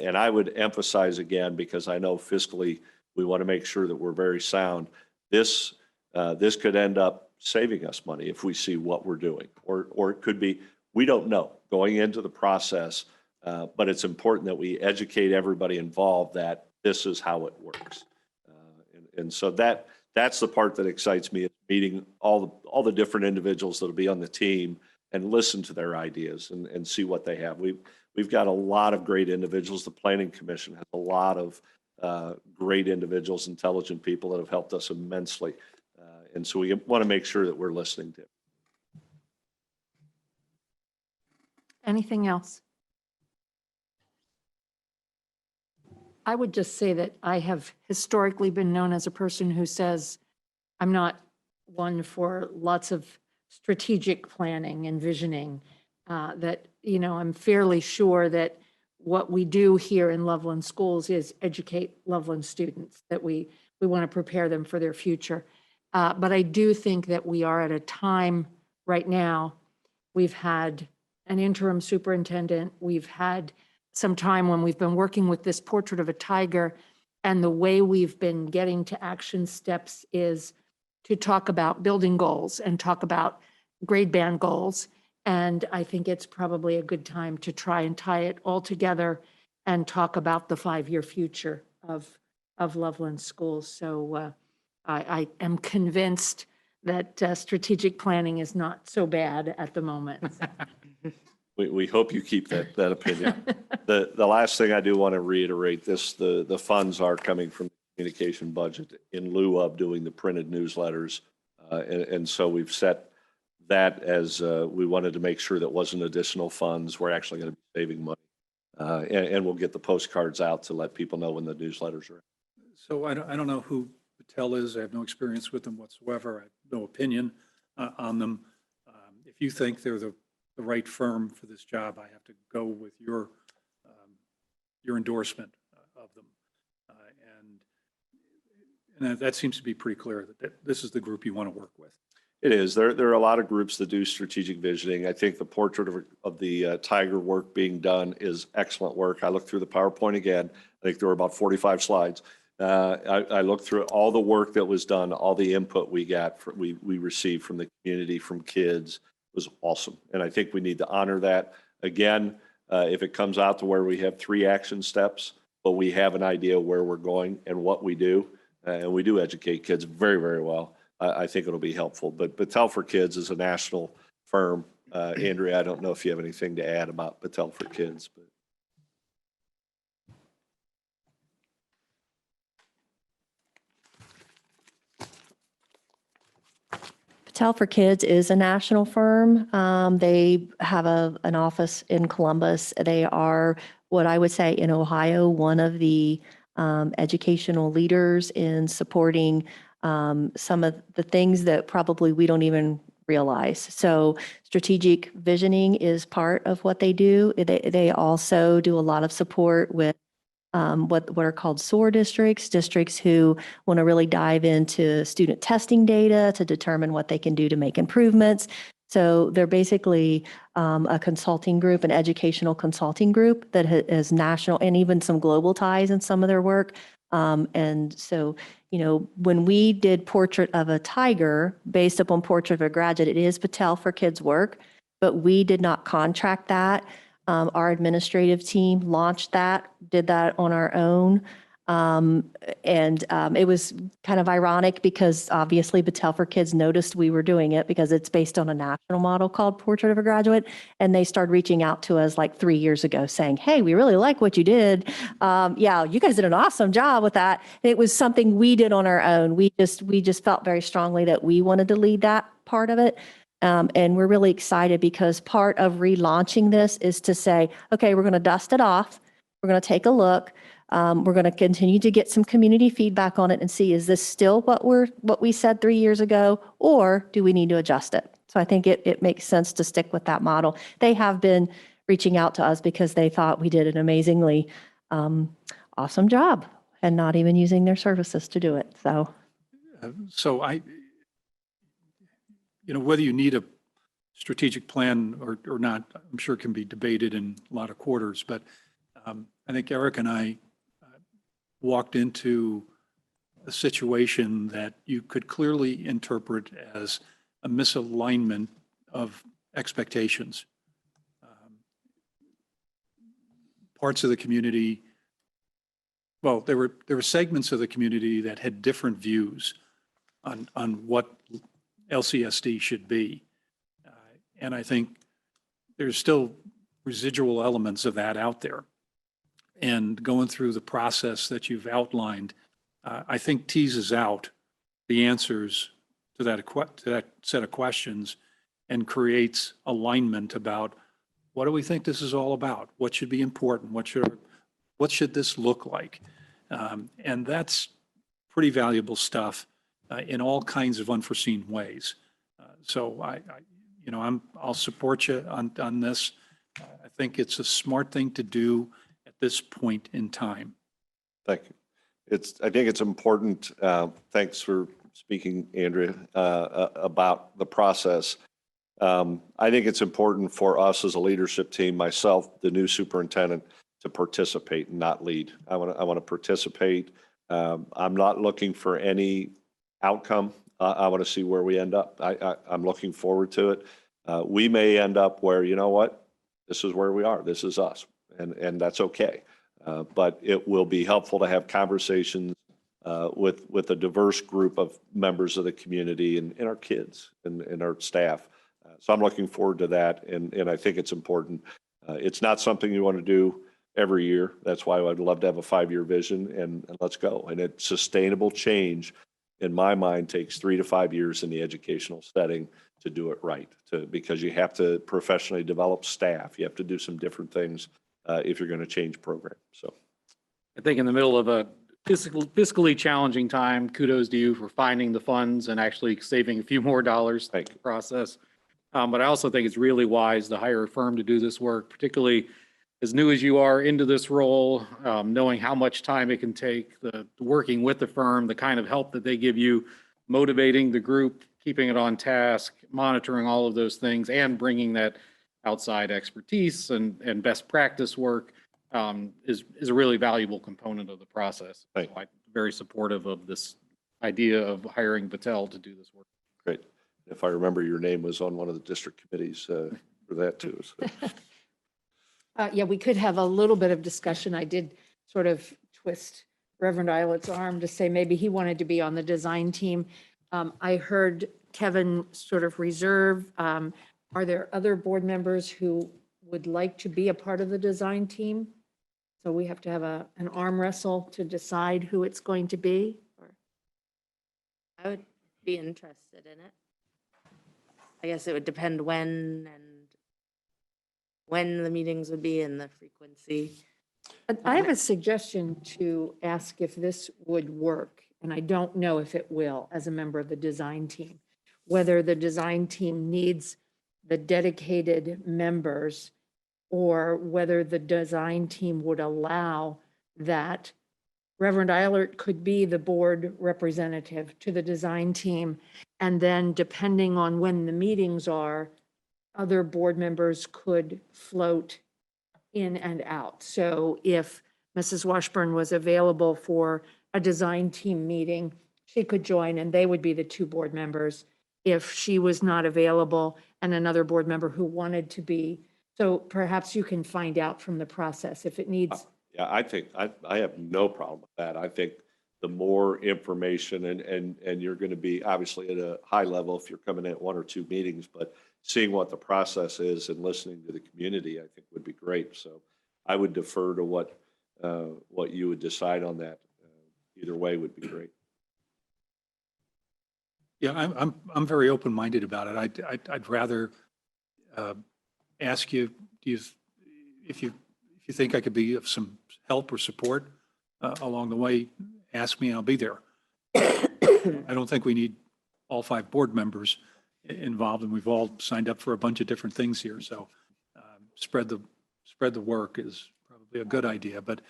And I would emphasize again, because I know fiscally we want to make sure that we're very sound. This could end up saving us money if we see what we're doing, or it could be, we don't know going into the process, but it's important that we educate everybody involved that this is how it works. And so that's the part that excites me, is meeting all the different individuals that'll be on the team and listen to their ideas and see what they have. We've got a lot of great individuals. The Planning Commission has a lot of great individuals, intelligent people that have helped us immensely. And so we want to make sure that we're listening to. Anything else? I would just say that I have historically been known as a person who says, I'm not one for lots of strategic planning and visioning, that, I'm fairly sure that what we do here in Loveland schools is educate Loveland students, that we want to prepare them for their future. But I do think that we are at a time right now, we've had an interim superintendent, we've had some time when we've been working with this portrait of a tiger, and the way we've been getting to action steps is to talk about building goals and talk about grade band goals. And I think it's probably a good time to try and tie it all together and talk about the 5-year future of Loveland schools. So I am convinced that strategic planning is not so bad at the moment. We hope you keep that opinion. The last thing I do want to reiterate this, the funds are coming from the communication budget in lieu of doing the printed newsletters. And so we've set that as we wanted to make sure that wasn't additional funds. We're actually going to be saving money. And we'll get the postcards out to let people know when the newsletters are. So I don't know who Patel is. I have no experience with them whatsoever. I have no opinion on them. If you think they're the right firm for this job, I have to go with your endorsement of them. And that seems to be pretty clear that this is the group you want to work with. It is. There are a lot of groups that do strategic visioning. I think the portrait of the tiger work being done is excellent work. I looked through the PowerPoint again. I think there were about 45 slides. I looked through all the work that was done, all the input we got, we received from the community, from kids. It was awesome. And I think we need to honor that. Again, if it comes out to where we have 3 action steps, but we have an idea where we're going and what we do, and we do educate kids very, very well, I think it'll be helpful. But Battelle for Kids is a national firm. Andrea, I don't know if you have anything to add about Battelle for Kids, but. Battelle for Kids is a national firm. They have an office in Columbus. They are, what I would say in Ohio, one of the educational leaders in supporting some of the things that probably we don't even realize. So strategic visioning is part of what they do. They also do a lot of support with what are called SOAR districts who want to really dive into student testing data to determine what they can do to make improvements. So they're basically a consulting group, an educational consulting group that has national and even some global ties in some of their work. And so, when we did Portrait of a Tiger based upon Portrait of a Graduate, it is Battelle for Kids work, but we did not contract that. Our administrative team launched that, did that on our own. And it was kind of ironic because obviously Battelle for Kids noticed we were doing it because it's based on a national model called Portrait of a Graduate. And they started reaching out to us like 3 years ago saying, hey, we really like what you did. Yeah, you guys did an awesome job with that. And it was something we did on our own. We just felt very strongly that we wanted to lead that part of it. And we're really excited because part of relaunching this is to say, okay, we're going to dust it off. We're going to take a look. We're going to continue to get some community feedback on it and see, is this still what we said 3 years ago, or do we need to adjust it? So I think it makes sense to stick with that model. They have been reaching out to us because they thought we did an amazingly awesome job and not even using their services to do it. So whether you need a strategic plan or not, I'm sure can be debated in a lot of quarters, but I think Eric and I walked into a situation that you could clearly interpret as a misalignment of expectations. Parts of the community, well, there were segments of the community that had different views on what LCSD should be. And I think there's still residual elements of that out there. And going through the process that you've outlined, I think teases out the answers to that set of questions and creates alignment about what do we think this is all about? What should be important? What should this look like? And that's pretty valuable stuff in all kinds of unforeseen ways. So I'll support you on this. I think it's a smart thing to do at this point in time. Thank you. I think it's important. Thanks for speaking, Andrea, about the process. I think it's important for us as a leadership team, myself, the new superintendent, to participate and not lead. I want to participate. I'm not looking for any outcome. I want to see where we end up. I'm looking forward to it. We may end up where, you know what, this is where we are. This is us, and that's okay. But it will be helpful to have conversations with a diverse group of members of the community and our kids and our staff. So I'm looking forward to that, and I think it's important. It's not something you want to do every year. That's why I'd love to have a 5-year vision, and let's go. And it's sustainable change, in my mind, takes 3 to 5 years in the educational setting to do it right, because you have to professionally develop staff. You have to do some different things if you're going to change program. So I think in the middle of a fiscally challenging time, kudos to you for finding the funds and actually saving a few more dollars Thank to the process. But I also think it's really wise to hire a firm to do this work, particularly as new as you are into this role, knowing how much time it can take, the working with the firm, the kind of help that they give you, motivating the group, keeping it on task, monitoring all of those things, and bringing that outside expertise and best practice work is a really valuable component of the process. Right. So I'm very supportive of this idea of hiring Battelle to do this work. great. If I remember, your name was on one of the district committees for that too. So. Yeah, we could have a little bit of discussion. I did sort of twist Reverend Islet's arm to say maybe he wanted to be on the design team. I heard Kevin sort of reserve. Are there other board members who would like to be a part of the design team? So we have to have an arm wrestle to decide who it's going to be? I would be interested in it. I guess it would depend when the meetings would be and the frequency. I have a suggestion to ask if this would work, and I don't know if it will as a member of the design team, whether the design team needs the dedicated members or whether the design team would allow that Reverend Eilert could be the board representative to the design team. And then depending on when the meetings are, other board members could float in and out. So if Mrs. Washburn was available for a design team meeting, she could join and they would be the 2 board members. If she was not available and another board member who wanted to be, so perhaps you can find out from the process if it needs. Yeah, I think I have no problem with that. I think the more information and you're going to be obviously at a high level if you're coming at 1 or 2 meetings, but seeing what the process is and listening to the community, I think would be great. So I would defer to what you would decide on that. Either way would be great. Yeah, I'm very open-minded about it. I'd rather ask you, if you think I could be of some help or support along the way, ask me and I'll be there. I don't think we need all 5 board members involved, and we've all signed up for a bunch of different things here. So spread the work is probably a good idea. But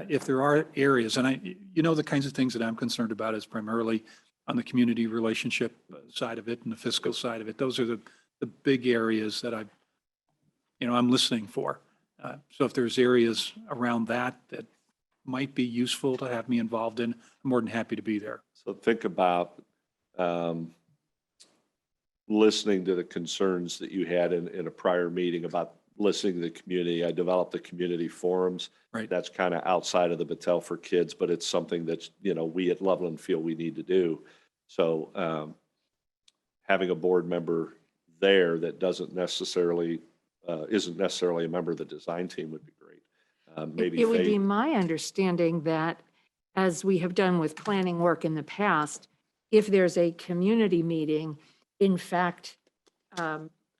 if there are areas, and the kinds of things that I'm concerned about is primarily on the community relationship side of it and the fiscal side of it. Those are the big areas that I'm listening for. So if there's areas around that might be useful to have me involved in, I'm more than happy to be there. So think about listening to the concerns that you had in a prior meeting about listening to the community. I developed the community forums. Right. That's kind of outside of the Battelle for Kids, but it's something that's, we at Loveland feel we need to do. So having a board member there that isn't necessarily a member of the design team would be great. Maybe It would be Faith. my understanding that, as we have done with planning work in the past, if there's a community meeting, in fact,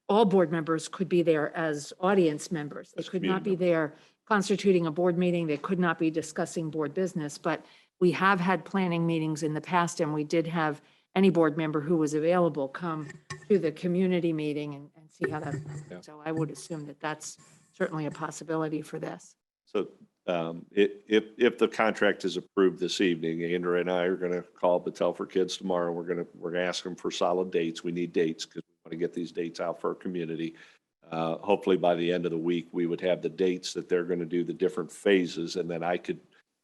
all board members could be there as audience members. They As could not be community there constituting a board meeting. They could not be discussing board business. But we have had planning meetings in the past, and we did have any board member who was available come to the community meeting and see how that. Yeah. So I would assume that that's certainly a possibility for this. So if the contract is approved this evening, Andrew and I are going to call Battelle for Kids tomorrow. We're going to ask them for solid dates. We need dates because we want to get these dates out for our community. Hopefully by the end of the week, we would have the dates that they're going to do the different phases, and then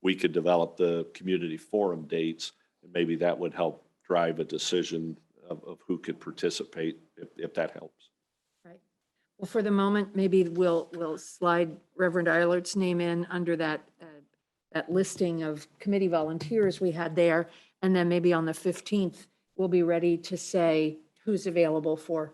we could develop the community forum dates, and maybe that would help drive a decision of who could participate, if that helps. Right. Well, for the moment, maybe we'll slide Reverend Eilert's name in under that, that listing of committee volunteers we had there. And then maybe on the 15th, we'll be ready to say who's available for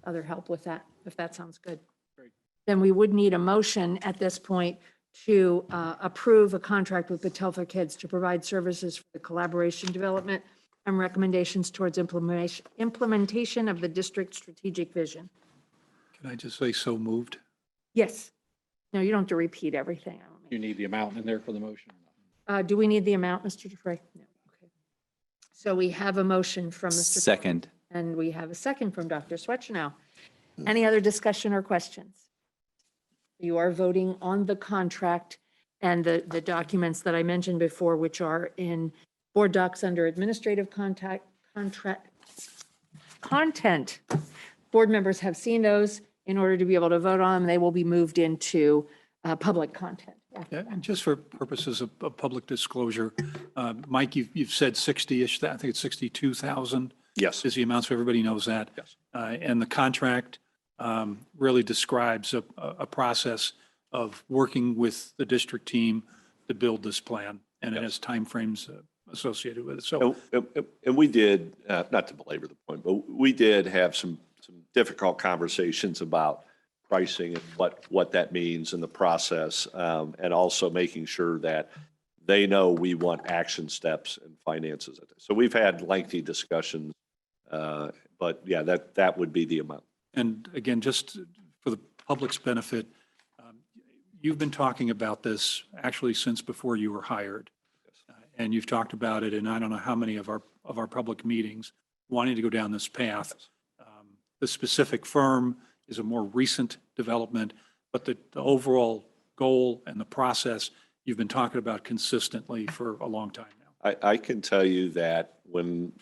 other help with that, if that sounds good. Great. Then we would need a motion at this point to approve a contract with Battelle for Kids to provide services for the collaboration, development, and recommendations towards implementation of the district strategic vision. Can I just say so moved? Yes. No, you don't have to repeat everything. I don't You need the amount in there for the motion? do we need the amount, Mr. Dufresne? No. Okay. So we have a motion from Mr. Second. And we have a second from Dr. Swetchnow. Any other discussion or questions? You are voting on the contract and the documents that I mentioned before, which are in board docs under administrative content. Board members have seen those. In order to be able to vote on them, they will be moved into public content. Yeah, and just for purposes of public disclosure, Mike, you've said 60-ish, I think it's 62,000 Yes. is the amount, so everybody knows that. Yes. And the contract really describes a process of working with the district team to build this plan, and it has timeframes associated with it. So And we did, not to belabor the point, but we did have some difficult conversations about pricing and what that means in the process, and also making sure that they know we want action steps and finances. So we've had lengthy discussions, but yeah, that would be the amount. And again, just for the public's benefit, you've been talking about this actually since before you were hired. And you've talked about it in I don't know how many of our public meetings, wanting to go down this path. The specific firm is a more recent development, but the overall goal and the process you've been talking about consistently for a long time now. I can tell you that when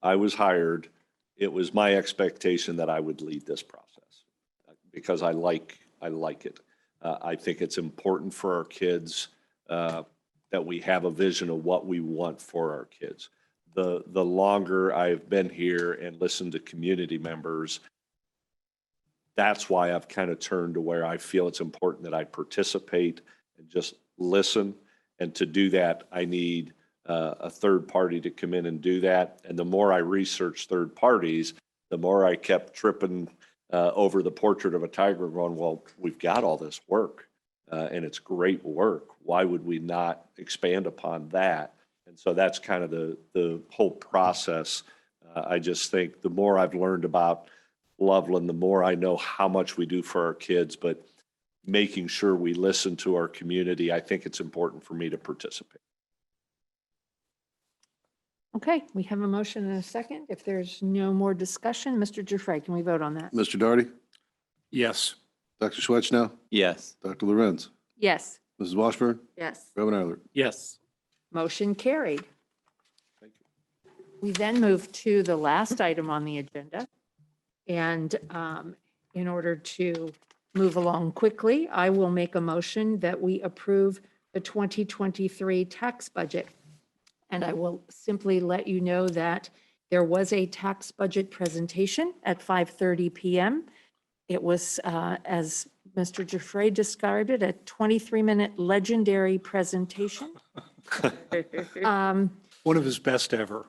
I was hired, it was my expectation that I would lead this process because I like it. I think it's important for our kids that we have a vision of what we want for our kids. The longer I've been here and listened to community members, that's why I've kind of turned to where I feel it's important that I participate and just listen. And to do that, I need a third party to come in and do that. And the more I research third parties, the more I kept tripping over the portrait of a tiger going, well, we've got all this work and it's great work. Why would we not expand upon that? And so that's kind of the whole process. I just think the more I've learned about Loveland, the more I know how much we do for our kids, but making sure we listen to our community, I think it's important for me to participate. Okay, we have a motion and a second. If there's no more discussion, Mr. Dufresne, can we vote on that? Mr. Daugherty, Yes. Dr. Swetchnow, Yes. Dr. Lorenz, Yes. Mrs. Washburn, Yes. Reverend Eilert. Yes. Motion carried. Thank you. We then move to the last item on the agenda. And in order to move along quickly, I will make a motion that we approve the 2023 tax budget. And I will simply let you know that there was a tax budget presentation at 5:30 PM. It was, as Mr. Dufresne described it, a 23-minute legendary presentation. One of his best ever.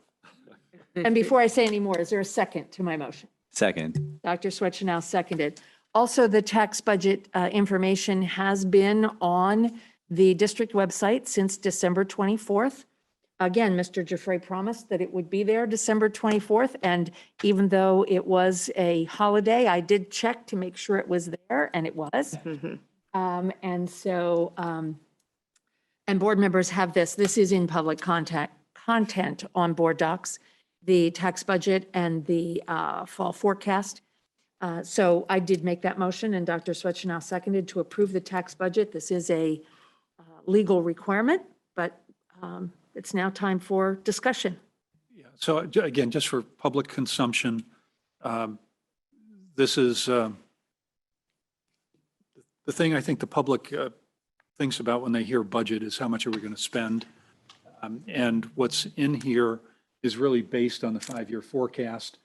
And before I say any more, is there a second to my motion? Second. Dr. Swetchnow seconded. Also, the tax budget information has been on the district website since December 24th. Again, Mr. Dufresne promised that it would be there December 24th, and even though it was a holiday, I did check to make sure it was there, and it was. And so, and board members have this. This is in public content on board docs, the tax budget and the fall forecast. So I did make that motion, and Dr. Swetchnow seconded to approve the tax budget. This is a legal requirement, but it's now time for discussion. Yeah. So again, just for public consumption, the this is the thing I think the public thinks about when they hear budget is how much are we going to spend? And what's in here is really based on the 5-year forecast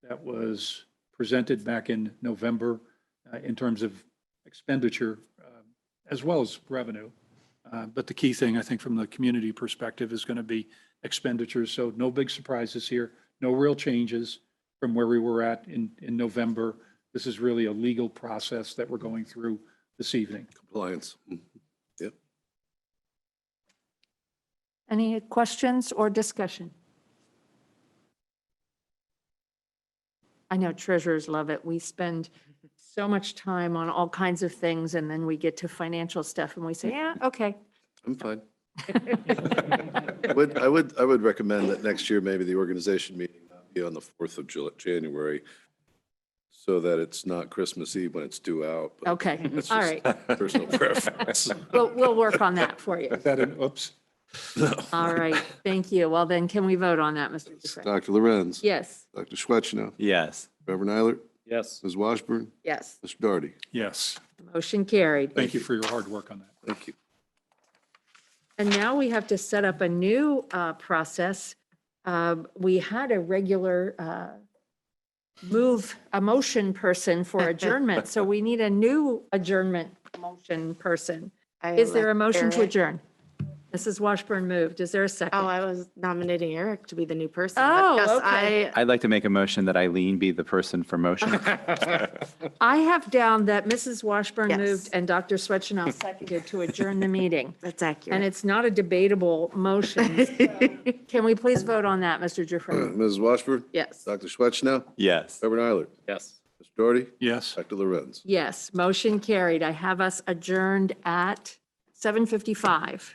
that was presented back in November in terms of expenditure as well as revenue. But the key thing, I think, from the community perspective is going to be expenditures. So no big surprises here, no real changes from where we were at in November. This is really a legal process that we're going through this evening. Compliance. Yep. Any questions or discussion? I know treasurers love it. We spend so much time on all kinds of things, and then we get to financial stuff and we say, yeah, okay. I'm fine. I would recommend that next year, maybe the organization meeting not be on the 4th of January, so that it's not Christmas Eve when it's due out. but Okay, that's all just right. Personal preference. We'll work on that for you. Is that an oops? All right, thank you. Well, then can we vote on that, Mr. Dufresne? Dr. Lorenz. Yes. Dr. Schweitzer. Yes. Reverend Eilert. Yes. Ms. Washburn. Yes. Mr. Daugherty. Yes. Motion carried. Thank you for your hard work on that. Thank you. And now we have to set up a new process. We had a regular a motion person for adjournment, so we need a new adjournment motion person. Is there a motion to adjourn? Mrs. Washburn moved. Is there a Oh, second? I was nominating Eric to be the new person. Oh, but yes, okay. I'd like to make a motion that Eileen be the person for motion. I have down that Mrs. Washburn Yes. moved and Dr. Swetchenow seconded to adjourn the meeting. That's accurate. And it's not a debatable motion. Can we please vote on that, Mr. Dufresne? Ms. Washburn. Yes. Dr. Schweitzer. Yes. Reverend Eilert. Yes. Mr. Daugherty. Yes. Dr. Lorenz. Yes, motion carried. I have us adjourned at 7:55.